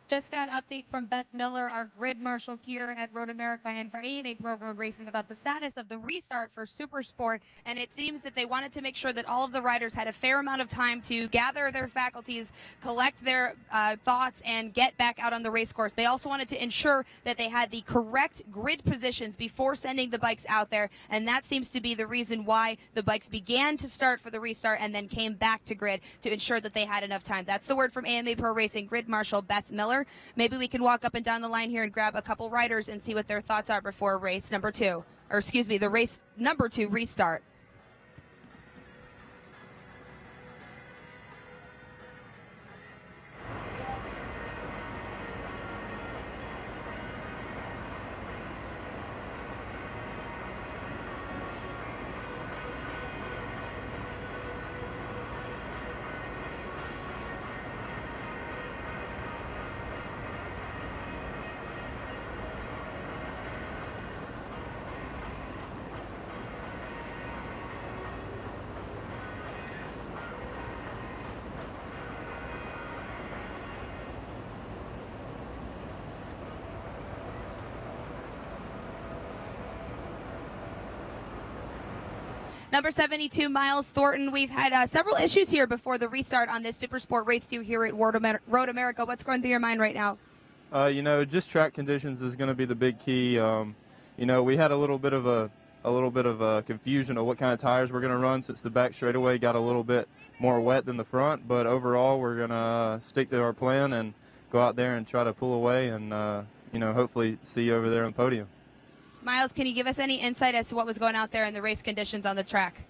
Just got an update from Beth Miller, our grid marshal here at Road America and for AMA Pro Road Racing about the status of the restart for SuperSport. And it seems that they wanted to make sure that all of the riders had a fair amount of time to gather their faculties, collect their thoughts, and get back out on the race course. They also wanted to ensure that they had the correct grid positions before sending the bikes out there, and that seems to be the reason why the bikes began to start for the restart and then came back to grid to ensure that they had enough time. That's the word from AMA Pro Racing grid marshal Beth Miller. Maybe we can walk up and down the line here and grab a couple riders and see what their thoughts are before race number 2, or excuse me, the race number 2 restart. Number 72, Miles Thornton. We've had several issues here before the restart on this SuperSport Race 2 here at Road America. What's going through your mind right now? Just track conditions is going to be the big key. We had a little bit of confusion of what kind of tires we're going to run since the back straightaway got a little bit more wet than the front. But overall, we're going to stick to our plan and go out there and try to pull away and, hopefully see you over there on the podium. Miles, can you give us any insight as to what was going out there in the race conditions on the track?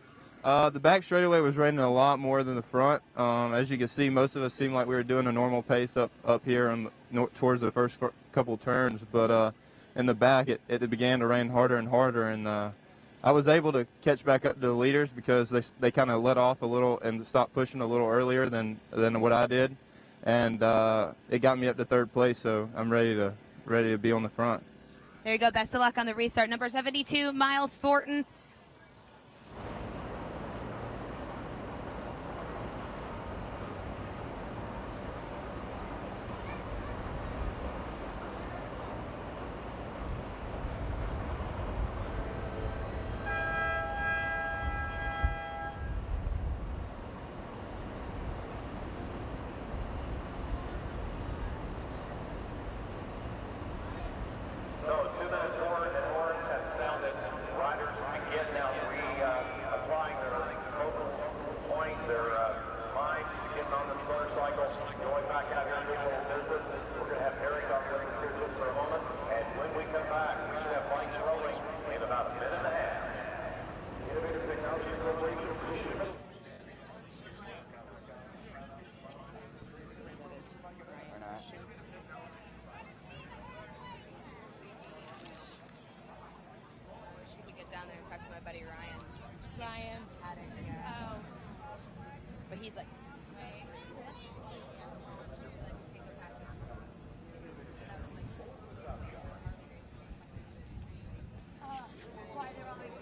The back straightaway was raining a lot more than the front. As you can see, most of us seemed like we were doing a normal pace up here and towards the first couple turns. But in the back, it began to rain harder and harder. And I was able to catch back up to the leaders because they kind of let off a little and stopped pushing a little earlier than what I did. And it got me up to third place, so I'm ready to be on the front. There you go. Best of luck on the restart. Number 72, Miles Thornton. So 2 minutes forward and horns have sounded. Riders begin now applying their focal point, their minds to getting on this motorcycle, going back out here and doing a little business. We're going to have Eric on with us here just for a moment, and when we come back, we should have lights rolling in about a minute and a half. Innovative Technology Corporation. Get down there and talk to my buddy Ryan. Ryan. Oh. But he's like, Why they're all like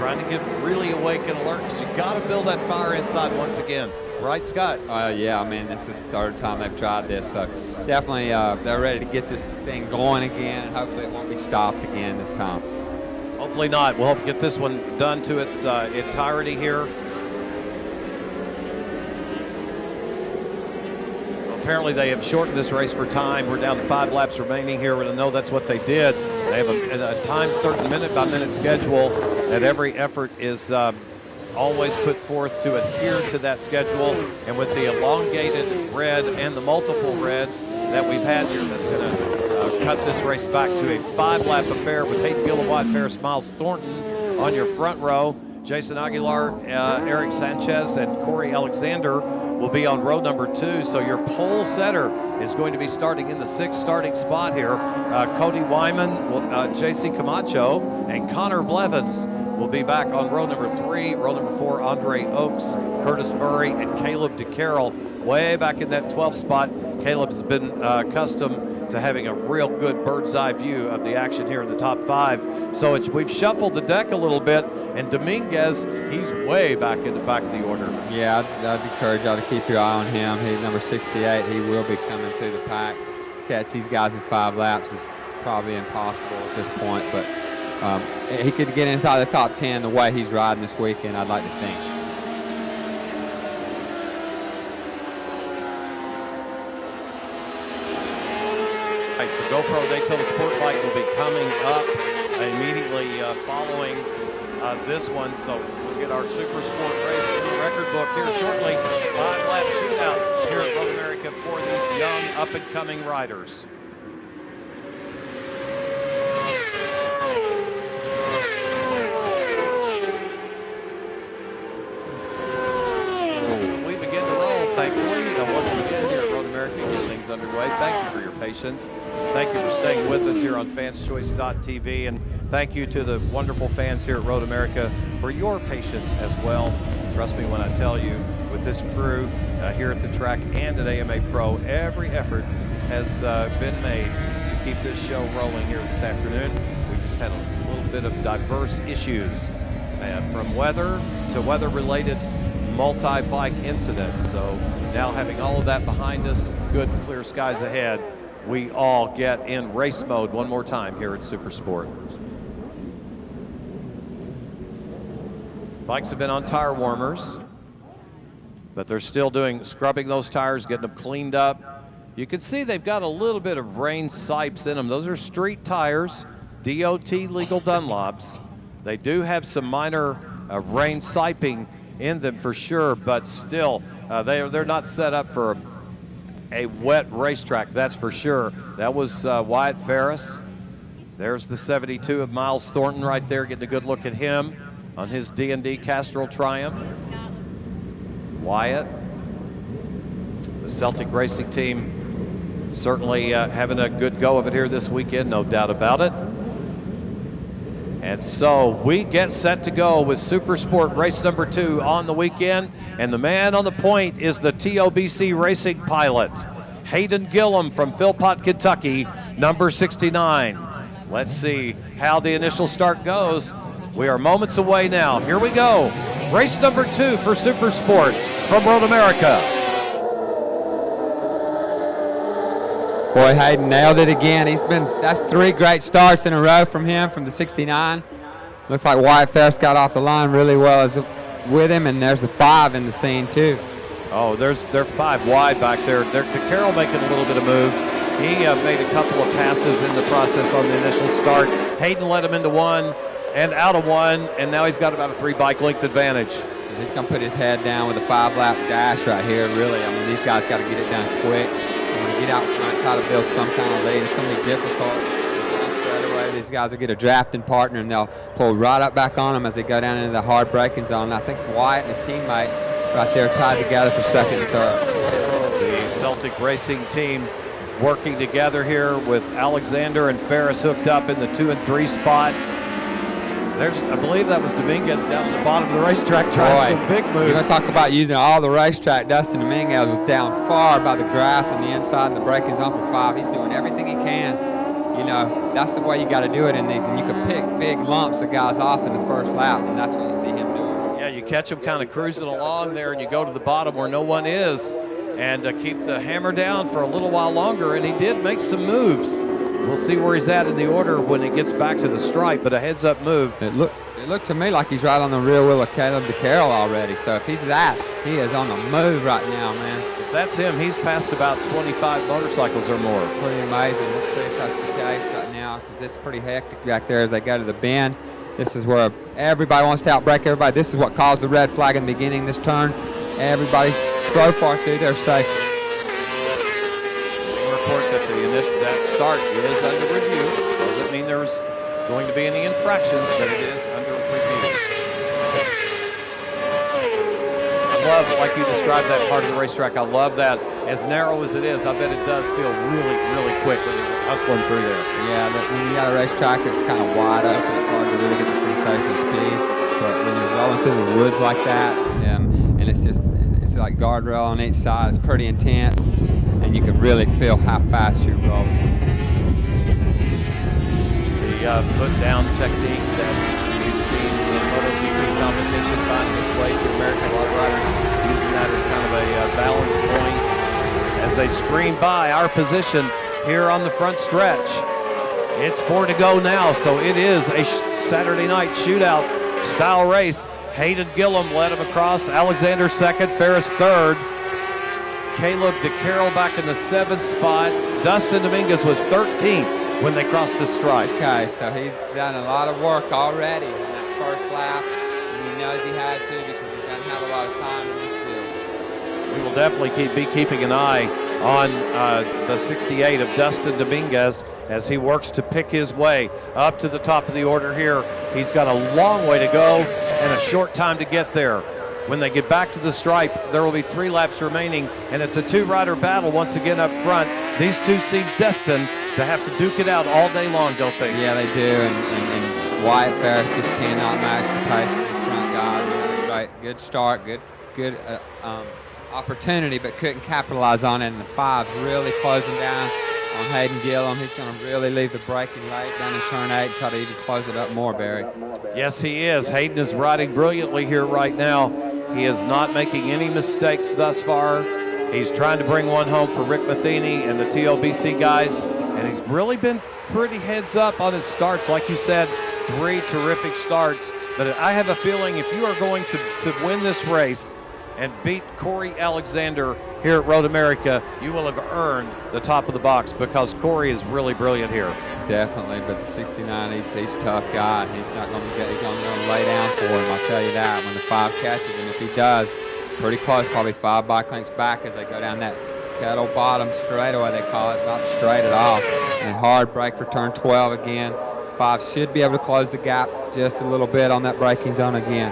trying to get really awake and alert because you got to build that fire inside once again. Right, Scott? Yeah, I mean, this is the third time they've tried this, so definitely they're ready to get this thing going again, and hopefully it won't be stopped again this time. Hopefully not. We'll hope to get this one done to its entirety here. Apparently they have shortened this race for time. We're down to 5 laps remaining here. We know that's what they did. They have a time certain minute-by-minute schedule that every effort is always put forth to adhere to that schedule. And with the elongated red and the multiple reds that we've had here, that's going to cut this race back to a 5-lap affair with Hayden Gillum, Wyatt Ferris, Miles Thornton on your front row. Jason Aguilar, Eric Sanchez, and Corey Alexander will be on row number 2. So your pole setter is going to be starting in the 6th starting spot here. Cody Wyman, JC Camacho, and Connor Blevins will be back on row number 3. Row number 4, Andre Oakes, Curtis Murray, and Caleb DeCarroll way back in that 12th spot. Caleb's been accustomed to having a real good bird's eye view of the action here in the top 5. So we've shuffled the deck a little bit, and Dominguez, he's way back in the back of the order. Yeah, I'd encourage y'all to keep your eye on him. He's number 68. He will be coming through the pack. To catch these guys in 5 laps is probably impossible at this point, but he could get inside the top 10 the way he's riding this weekend, I'd like to think. So GoPro Daytona Sport Bike will be coming up immediately following this one. So we'll get our Super Sport race in the record book here shortly. 5-lap shootout here at Road America for these young up-and-coming riders. We begin to roll, thankfully. Once again here at Road America, get things underway. Thank you for your patience. Thank you for staying with us here on fanschoice.tv, and thank you to the wonderful fans here at Road America for your patience as well. Trust me when I tell you, with this crew here at the track and at AMA Pro, every effort has been made to keep this show rolling here this afternoon. We just had a little bit of diverse issues, from weather to weather-related multi-bike incident. So now having all of that behind us, good clear skies ahead, we all get in race mode one more time here at SuperSport. Bikes have been on tire warmers, but they're still scrubbing those tires, getting them cleaned up. You can see they've got a little bit of rain sipes in them. Those are street tires, DOT legal Dunlops. They do have some minor rain siping in them for sure, but still they're not set up for a wet racetrack, that's for sure. That was Wyatt Ferris. There's the 72 of Miles Thornton right there, getting a good look at him on his D&D Castrol Triumph. Wyatt, the Celtic Racing team, certainly having a good go of it here this weekend, no doubt about it. And so we get set to go with SuperSport race number 2 on the weekend. And the man on the point is the TOBC Racing pilot, Hayden Gillum from Philpott, Kentucky, number 69. Let's see how the initial start goes. We are moments away now. Here we go. Race number 2 for SuperSport from Road America. Boy, Hayden nailed it again. That's 3 great starts in a row from him from the 69. Looks like Wyatt Ferris got off the line really well with him, and there's the 5 in the scene too. Oh, they're 5 wide back there. DeCarroll making a little bit of move. He made a couple of passes in the process on the initial start. Hayden led him into 1 and out of 1, and now he's got about a 3-bike length advantage. He's going to put his head down with a 5-lap dash right here, really. I mean, these guys got to get it done quick. Get out front, try to build some kind of lead. It's going to be difficult. Straight away, these guys will get a drafting partner, and they'll pull right up back on them as they go down into the hard braking zone. I think Wyatt and his teammate right there tied together for 2nd and 3rd. The Celtic Racing team working together here with Alexander and Ferris hooked up in the 2 and 3 spot. I believe that was Dominguez down at the bottom of the racetrack trying some big moves. You're going to talk about using all the racetrack. Dustin Dominguez was down far by the grass on the inside in the braking zone for 5. He's doing everything he can. you know, that's the way you got to do it in these. And you can pick big lumps of guys off in the first lap, and that's what you see him doing. Yeah, you catch him kind of cruising along there, and you go to the bottom where no one is, and keep the hammer down for a little while longer, and he did make some moves. We'll see where he's at in the order when he gets back to the stripe, but a heads-up move. It looked to me like he's right on the rear wheel of Caleb DeCarroll already. So if he's that, he is on the move right now, man. If that's him, he's passed about 25 motorcycles or more. Pretty amazing. Let's see if that's the case right now, because it's pretty hectic back there as they go to the bend. This is where everybody wants to outbreak everybody. This is what caused the red flag in the beginning of this turn. Everybody so far through there safe. Report that that start is under review. Doesn't mean there's going to be any infractions, but it is under review. I love, like you described that part of the racetrack, I love that. As narrow as it is, I bet it does feel really, really quick when you're hustling through there. Yeah, when you got a racetrack that's kind of wide open, it's hard to really get the sensation of speed. But when you're rolling through the woods like that, and it's like guardrail on each side, it's pretty intense. And you can really feel how fast you're rolling. The foot down technique that we've seen in MotoGP competition finding its way to America. A lot of riders using that as kind of a balance point as they screen by our position here on the front stretch. It's 4 to go now, so it is a Saturday night shootout style race. Hayden Gillum led him across, Alexander second, Ferris third. Caleb DeCarroll back in the 7th spot. Dustin Dominguez was 13th when they crossed the stripe. Okay, so he's done a lot of work already in that first lap. And he knows he had to because he doesn't have a lot of time in this field. We will definitely be keeping an eye on the 68 of Dustin Dominguez as he works to pick his way up to the top of the order here. He's got a long way to go and a short time to get there. When they get back to the stripe, there will be 3 laps remaining, and it's a 2-rider battle once again up front. These two seem destined to have to duke it out all day long, don't they? Yeah, they do, and Wyatt Ferris just cannot match the pace of this front guy. Right, good start, good opportunity, but couldn't capitalize on it, and the 5's really closing down on Hayden Gillum. He's going to really leave the braking late down in turn 8 and try to even close it up more, Barry. Yes, he is. Hayden is riding brilliantly here right now. He is not making any mistakes thus far. He's trying to bring one home for Rick Matheny and the TLBC guys, and he's really been pretty heads up on his starts. Like you said, 3 terrific starts. But I have a feeling if you are going to win this race and beat Corey Alexander here at Road America, you will have earned the top of the box because Corey is really brilliant here. Definitely, but the 69, he's a tough guy. He's not going to lay down for him, I'll tell you that. When the 5 catches him, if he does, pretty close, probably 5 bike lengths back as they go down that kettle bottom straightaway, they call it. It's not straight at all. And hard brake for turn 12 again. 5 should be able to close the gap just a little bit on that braking zone again.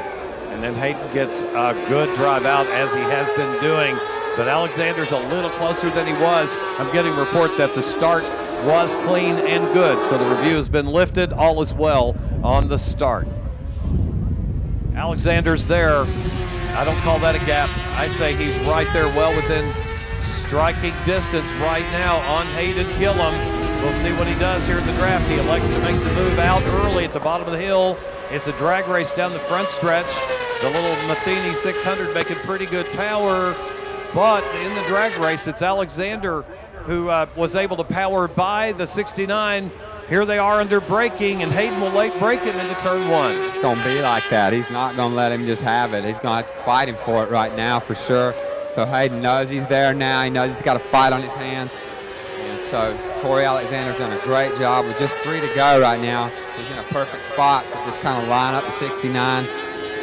And then Hayden gets a good drive out as he has been doing. But Alexander's a little closer than he was. I'm getting a report that the start was clean and good. So the review has been lifted. All is well on the start. Alexander's there. I don't call that a gap. I say he's right there well within striking distance right now on Hayden Gillum. We'll see what he does here in the draft. He elects to make the move out early at the bottom of the hill. It's a drag race down the front stretch. The little Matheny 600 making pretty good power, but in the drag race, it's Alexander who was able to power by the 69. Here they are under braking, and Hayden will late brake him into turn 1. It's going to be like that. He's not going to let him just have it. He's going to have to fight him for it right now for sure. So Hayden knows he's there now. He knows he's got a fight on his hands. And so Corey Alexander's done a great job with just 3 to go right now. He's in a perfect spot to just kind of line up the 69.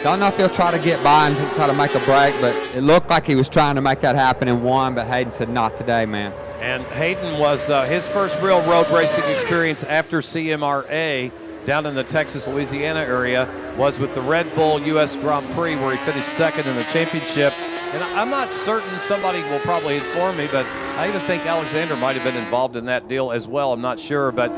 Don't know if he'll try to get by and try to make a break, but it looked like he was trying to make that happen in 1, but Hayden said, not today, man. And Hayden was his first real road racing experience after CMRA down in the Texas-Louisiana area was with the Red Bull U.S. Grand Prix, where he finished second in the championship. And I'm not certain, somebody will probably inform me, but I even think Alexander might have been involved in that deal as well. I'm not sure, but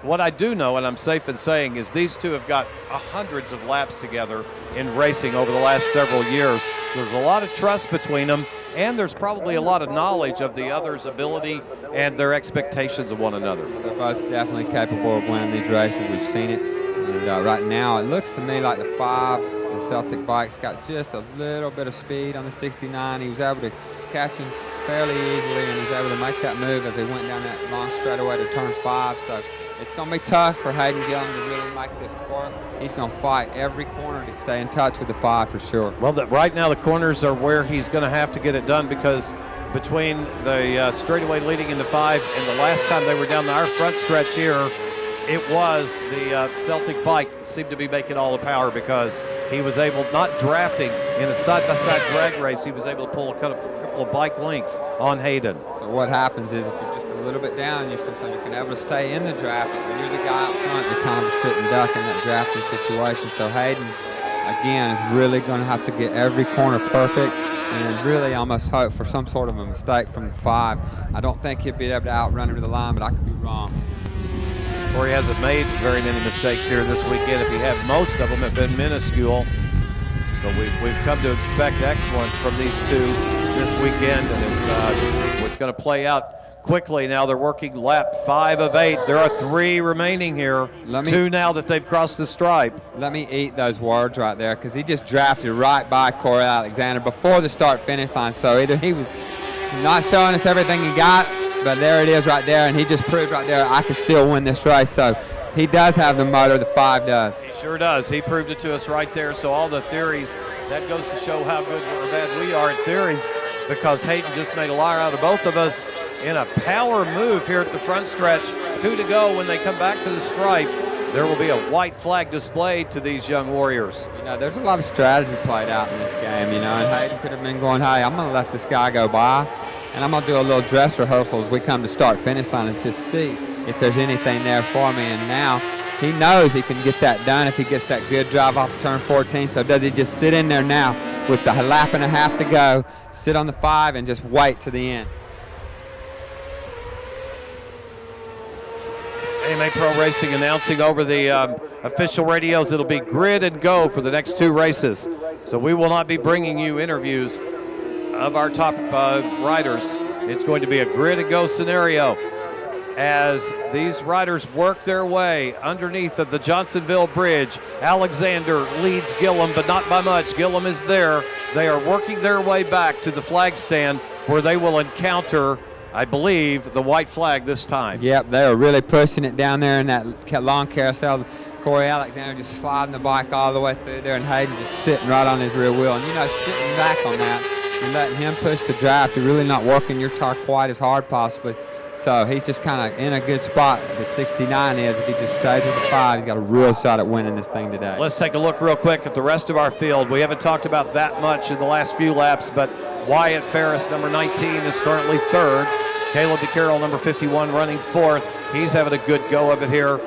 what I do know, and I'm safe in saying, is these two have got hundreds of laps together in racing over the last several years. There's a lot of trust between them, and there's probably a lot of knowledge of the other's ability and their expectations of one another. They're both definitely capable of winning these races. We've seen it. And right now, it looks to me like the 5, the Celtic bike's got just a little bit of speed on the 69. He was able to catch him fairly easily, and he was able to make that move as they went down that long straightaway to turn 5. So it's going to be tough for Hayden Gillum to really make this work. He's going to fight every corner to stay in touch with the 5 for sure. Well, right now the corners are where he's going to have to get it done, because between the straightaway leading into 5 and the last time they were down our front stretch here, it was the Celtic bike seemed to be making all the power, because he was able, not drafting in a side-by-side drag race, he was able to pull a couple of bike links on Hayden. So what happens is if you're just a little bit down, you can able to stay in the draft, but when you're the guy up front, you're kind of a sitting duck in that drafting situation. So Hayden, again, is really going to have to get every corner perfect and really almost hope for some sort of a mistake from the 5. I don't think he'll be able to outrun him to the line, but I could be wrong. Corey hasn't made very many mistakes here this weekend. If he had, most of them have been minuscule. So we've come to expect excellence from these two this weekend, and it's going to play out quickly. Now they're working lap 5 of 8. There are 3 remaining here. 2 now that they've crossed the stripe. Let me eat those words right there, because he just drafted right by Corey Alexander before the start-finish line. So either he was not showing us everything he got, but there it is right there, and he just proved right there I can still win this race. So he does have the motor, the 5 does. He sure does. He proved it to us right there. So all the theories, that goes to show how good or bad we are at theories, because Hayden just made a liar out of both of us in a power move here at the front stretch. 2 to go. When they come back to the stripe, there will be a white flag displayed to these young warriors. You know, there's a lot of strategy played out in this game, you know, and Hayden could have been going, hey, I'm going to let this guy go by, and I'm going to do a little dress rehearsal as we come to start-finish line and just see if there's anything there for me. And now he knows he can get that done if he gets that good drive off of turn 14. So does he just sit in there now with the lap and a half to go, sit on the 5 and just wait to the end? AMA Pro Racing announcing over the official radios it'll be grid and go for the next 2 races. So we will not be bringing you interviews of our top riders. It's going to be a grid and go scenario as these riders work their way underneath of the Johnsonville Bridge. Alexander leads Gillum, but not by much. Gillum is there. They are working their way back to the flag stand where they will encounter, I believe, the white flag this time. Yep, they are really pushing it down there in that long carousel. Corey Alexander just sliding the bike all the way through there, and Hayden just sitting right on his rear wheel. And, you know, sitting back on that and letting him push the draft, you're really not working your tire quite as hard possibly. So he's just kind of in a good spot. The 69 is. If he just stays with the 5, he's got a real shot at winning this thing today. Let's take a look real quick at the rest of our field. We haven't talked about that much in the last few laps, but Wyatt Ferris, number 19, is currently 3rd. Caleb DeCarroll, number 51, running 4th. He's having a good go of it here.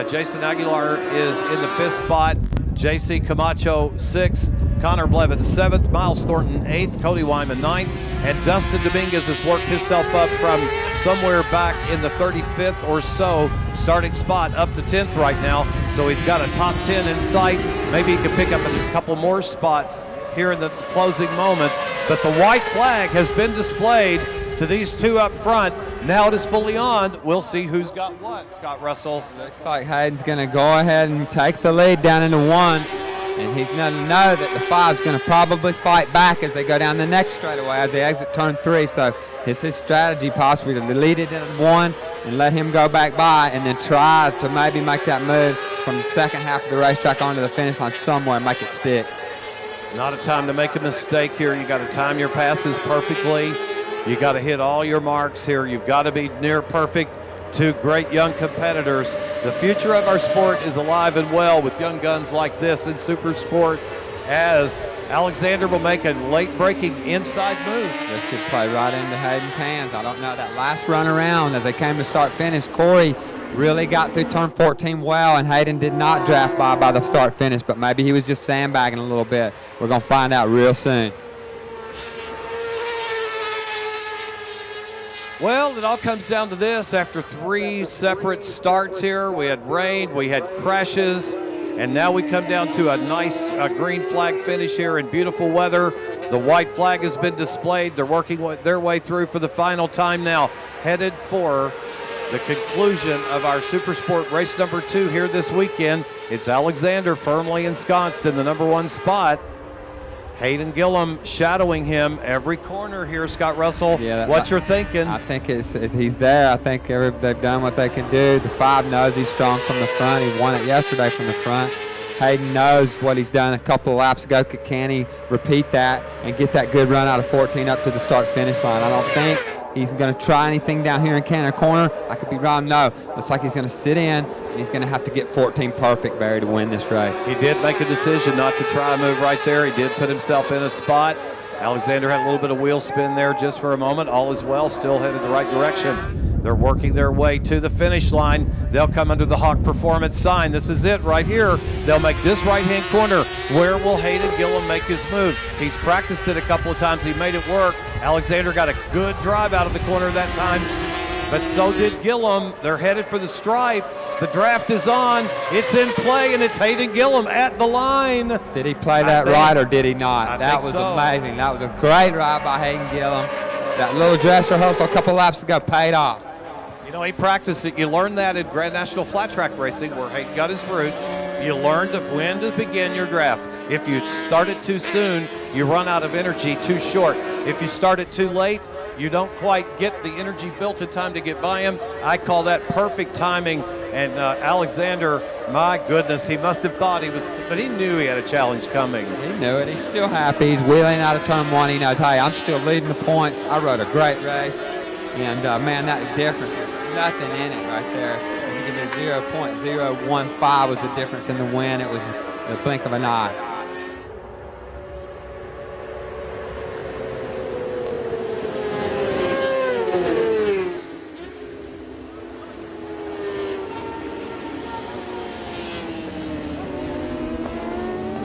Jason Aguilar is in the 5th spot. J.C. Camacho 6th. Connor Blevins 7th. Miles Thornton 8th. Cody Wyman 9th. And Dustin Dominguez has worked himself up from somewhere back in the 35th or so starting spot up to 10th right now. So he's got a top 10 in sight. Maybe he can pick up a couple more spots here in the closing moments. But the white flag has been displayed to these 2 up front. Now it is fully on. We'll see who's got what, Scott Russell. Looks like Hayden's going to go ahead and take the lead down into 1. And he's going to know that the 5's going to probably fight back as they go down the next straightaway as they exit turn 3. So it's his strategy possibly to lead it in 1 and let him go back by, and then try to maybe make that move from the second half of the racetrack onto the finish line somewhere and make it stick. Not a time to make a mistake here. You got to time your passes perfectly. You got to hit all your marks here. You've got to be near perfect. 2 great young competitors. The future of our sport is alive and well with young guns like this in Super Sport, as Alexander will make a late-breaking inside move. This could play right into Hayden's hands. I don't know. That last run around as they came to start-finish, Corey really got through turn 14 well, and Hayden did not draft by the start-finish, but maybe he was just sandbagging a little bit. We're going to find out real soon. Well, it all comes down to this. After 3 separate starts here, we had rain, we had crashes, And now we come down to a nice green flag finish here in beautiful weather. The white flag has been displayed. They're working their way through for the final time now, headed for the conclusion of our Supersport race number 2 here this weekend. It's Alexander firmly ensconced in the number 1 spot. Hayden Gillum shadowing him every corner here, Scott Russell. Yeah, what you're thinking? I think he's there. I think they've done what they can do. The 5 knows he's strong from the front. He won it yesterday from the front. Hayden knows what he's done a couple of laps ago. Can he repeat that and get that good run out of 14 up to the start-finish line? I don't think he's going to try anything down here in Cannon Corner. I could be wrong. No. Looks like he's going to sit in, and he's going to have to get 14 perfect, Barry, to win this race. He did make a decision not to try a move right there. He did put himself in a spot. Alexander had a little bit of wheel spin there just for a moment. All is well, still headed the right direction. They're working their way to the finish line. They'll come under the Hawk Performance sign. This is it right here. They'll make this right-hand corner. Where will Hayden Gillum make his move? He's practiced it a couple of times. He made it work. Alexander got a good drive out of the corner that time, but so did Gillum. They're headed for the stripe. The draft is on. It's in play, and it's Hayden Gillum at the line. Did he play that right or did he not? That was so. Amazing. That was a great ride by Hayden Gillum. That little dress rehearsal a couple laps ago paid off. You know, he practiced it. You learn that in Grand National Flat Track Racing, where Hayden got his roots. You learn when to begin your draft. If you start it too soon, you run out of energy too short. If you start it too late, you don't quite get the energy built in time to get by him. I call that perfect timing. And Alexander, my goodness, he must have thought he was, but he knew he had a challenge coming. He knew it. He's still happy. He's wheeling out of turn 1. He knows, hey, I'm still leading the points. I rode a great race. And, man, that difference, there's nothing in it right there. As you can do, 0.015 was the difference in the win. It was the blink of an eye.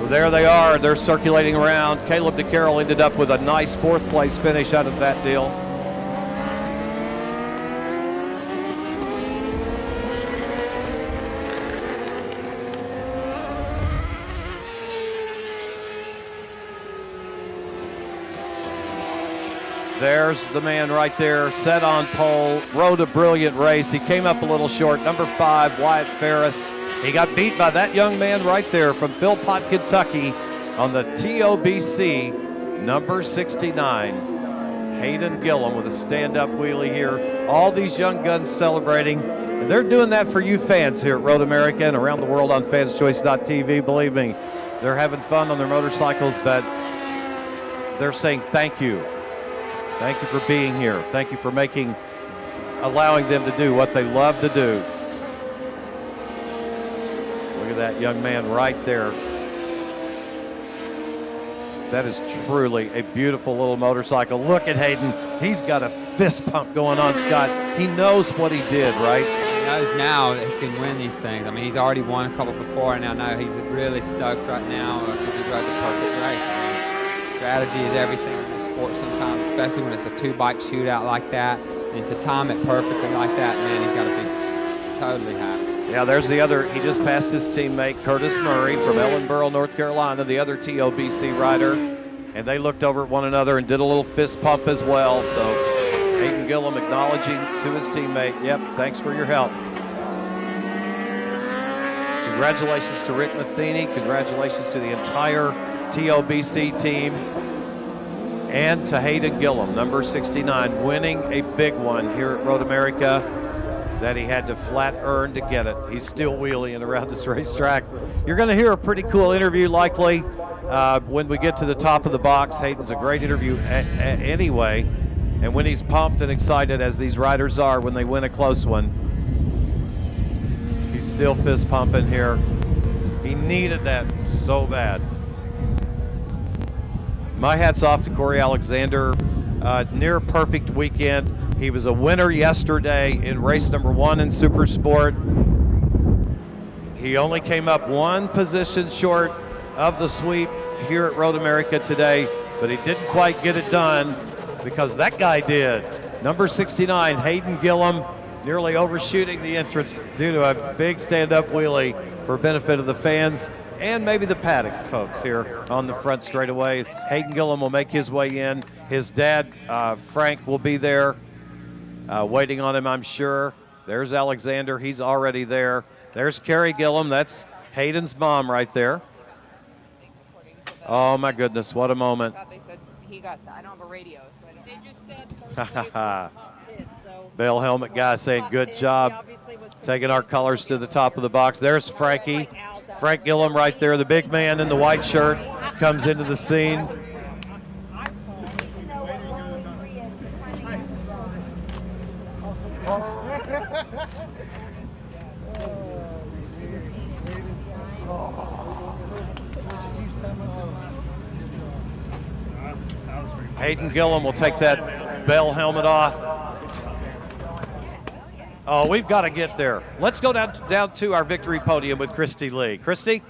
There they are. They're circulating around. Caleb DeCarroll ended up with a nice 4th place finish out of that deal. There's the man right there, set on pole, rode a brilliant race. He came up a little short. Number 5, Wyatt Ferris. He got beat by that young man right there from Philpott, Kentucky on the TOBC, number 69. Hayden Gillum with a stand-up wheelie here. All these young guns celebrating. And they're doing that for you fans here at Road America and around the world on fanschoice.tv. Believe me, they're having fun on their motorcycles, but they're saying thank you. Thank you for being here. Thank you for allowing them to do what they love to do. Look at that young man right there. That is truly a beautiful little motorcycle. Look at Hayden. He's got a fist pump going on, Scott. He knows what he did, right? He knows now that he can win these things. I mean, he's already won a couple before, and now he's really stoked right now because he rode the perfect race. I mean, strategy is everything in this sport sometimes, especially when it's a 2-bike shootout like that. And to time it perfectly like that, man, he's got to be totally happy. Yeah, there's the other. He just passed his teammate, Curtis Murray from Ellenboro, North Carolina, the other TOBC rider. And they looked over at one another and did a little fist pump as well. So Hayden Gillum acknowledging to his teammate, yep, thanks for your help. Congratulations to Rick Matheny. Congratulations to the entire TOBC team. And to Hayden Gillum, number 69, winning a big one here at Road America that he had to flat earn to get it. He's still wheeling around this racetrack. You're going to hear a pretty cool interview likely when we get to the top of the box. Hayden's a great interview anyway. And when he's pumped and excited, as these riders are when they win a close one, he's still fist pumping here. He needed that so bad. My hat's off to Corey Alexander. Near perfect weekend. He was a winner yesterday in race number 1 in Supersport. He only came up 1 position short of the sweep here at Road America today, but he didn't quite get it done because that guy did. Number 69, Hayden Gillum, nearly overshooting the entrance due to a big stand-up wheelie. for benefit of the fans and maybe the paddock folks here on the front straightaway. Hayden Gillum will make his way in. His dad, Frank, will be there waiting on him, I'm sure. There's Alexander. He's already there. There's Carrie Gillum. That's Hayden's mom right there. Oh, my goodness. What a moment. They said he got, I don't have a radio, so I don't. They just said Bell helmet guy saying good job taking our colors to the top of the box. There's Frankie. Frank Gillum right there, the big man in the white shirt, comes into the scene. Hayden Gillum will take that Bell helmet off. Oh, we've got to get there. Let's go down to our victory podium with Christy Lee. Christy?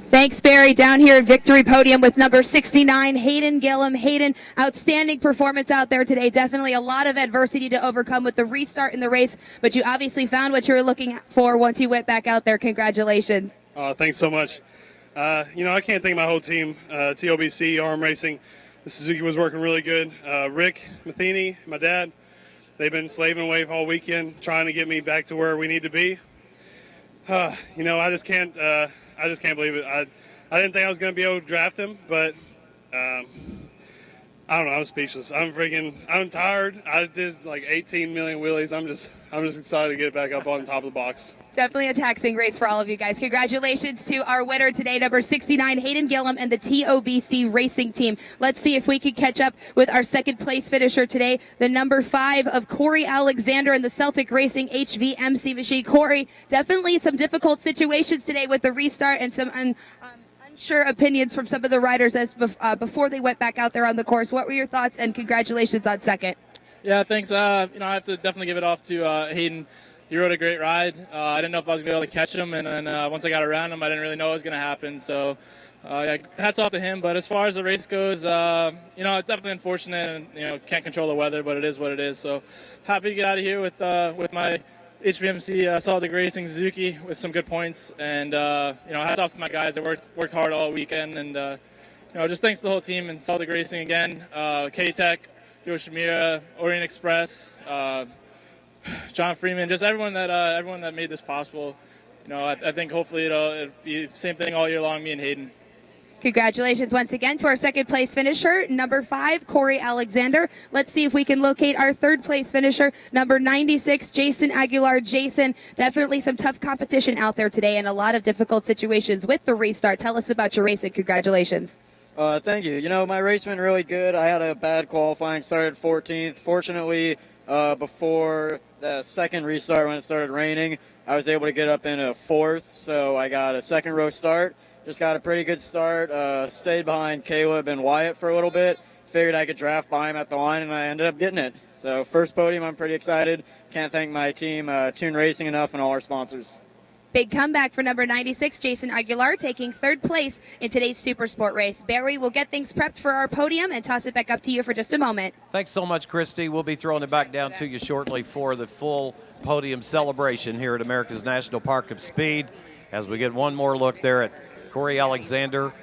Thanks, Barry. Down here at victory podium with number 69, Hayden Gillum. Hayden, outstanding performance out there today. Definitely a lot of adversity to overcome with the restart in the race, but you obviously found what you were looking for once you went back out there. Congratulations. Thanks so much. I can't thank my whole team, TOBC, Arm Racing. The Suzuki was working really good. Rick Matheny, my dad, they've been slaving away all weekend trying to get me back to where we need to be. I just can't believe it. I didn't think I was going to be able to draft him, but I don't know. I'm speechless. I'm tired. I did like 18 million wheelies. I'm just excited to get back up on top of the box. Definitely a taxing race for all of you guys. Congratulations to our winner today, number 69, Hayden Gillum, and the TOBC racing team. Let's see if we can catch up with our second place finisher today, the number 5 of Corey Alexander and the Celtic Racing HVMC machine. Corey, definitely some difficult situations today with the restart and some unsure opinions from some of the riders as before they went back out there on the course. What were your thoughts, and congratulations on second? Yeah, thanks. I have to definitely give it off to Hayden. He rode a great ride. I didn't know if I was going to be able to catch him, and then once I got around him, I didn't really know what was going to happen. So hats off to him. But as far as the race goes, it's definitely unfortunate, and can't control the weather, but it is what it is. So happy to get out of here with my HVMC Celtic Racing Suzuki with some good points, and hats off to my guys that worked hard all weekend, and just thanks to the whole team and Celtic Racing again, K-Tech, Joe Shamira, Orient Express, John Freeman, just everyone that made this possible. I think hopefully it'll be the same thing all year long, me and Hayden. Congratulations once again to our second place finisher, number 5, Corey Alexander. Let's see if we can locate our third place finisher, number 96, Jason Aguilar. Jason, definitely some tough competition out there today and a lot of difficult situations with the restart. Tell us about your race and congratulations. Thank you. My race went really good. I had a bad qualifying, started 14th. Fortunately, before the second restart when it started raining, I was able to get up in a 4th, so I got a second row start. Just got a pretty good start. Stayed behind Caleb and Wyatt for a little bit. Figured I could draft by him at the line, and I ended up getting it. So first podium, I'm pretty excited. Can't thank my team, Toon Racing, enough, and all our sponsors. Big comeback for number 96, Jason Aguilar, taking third place in today's Supersport race. Barry will get things prepped for our podium and toss it back up to you for just a moment. Thanks so much, Christy. We'll be throwing it back down to you shortly for the full podium celebration here at America's National Park of Speed as we get one more look there at Corey Alexander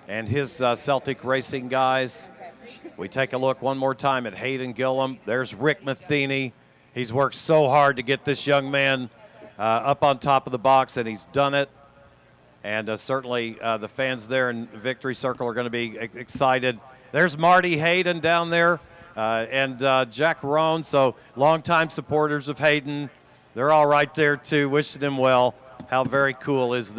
and his Celtic Racing guys. We take a look one more time at Hayden Gillum. There's Rick Matheny. He's worked so hard to get this young man up on top of the box, and he's done it. And certainly the fans there in Victory Circle are going to be excited. There's Marty Hayden down there and Jack Rohn, so longtime supporters of Hayden. They're all right there, too, wishing him well. How very cool is this?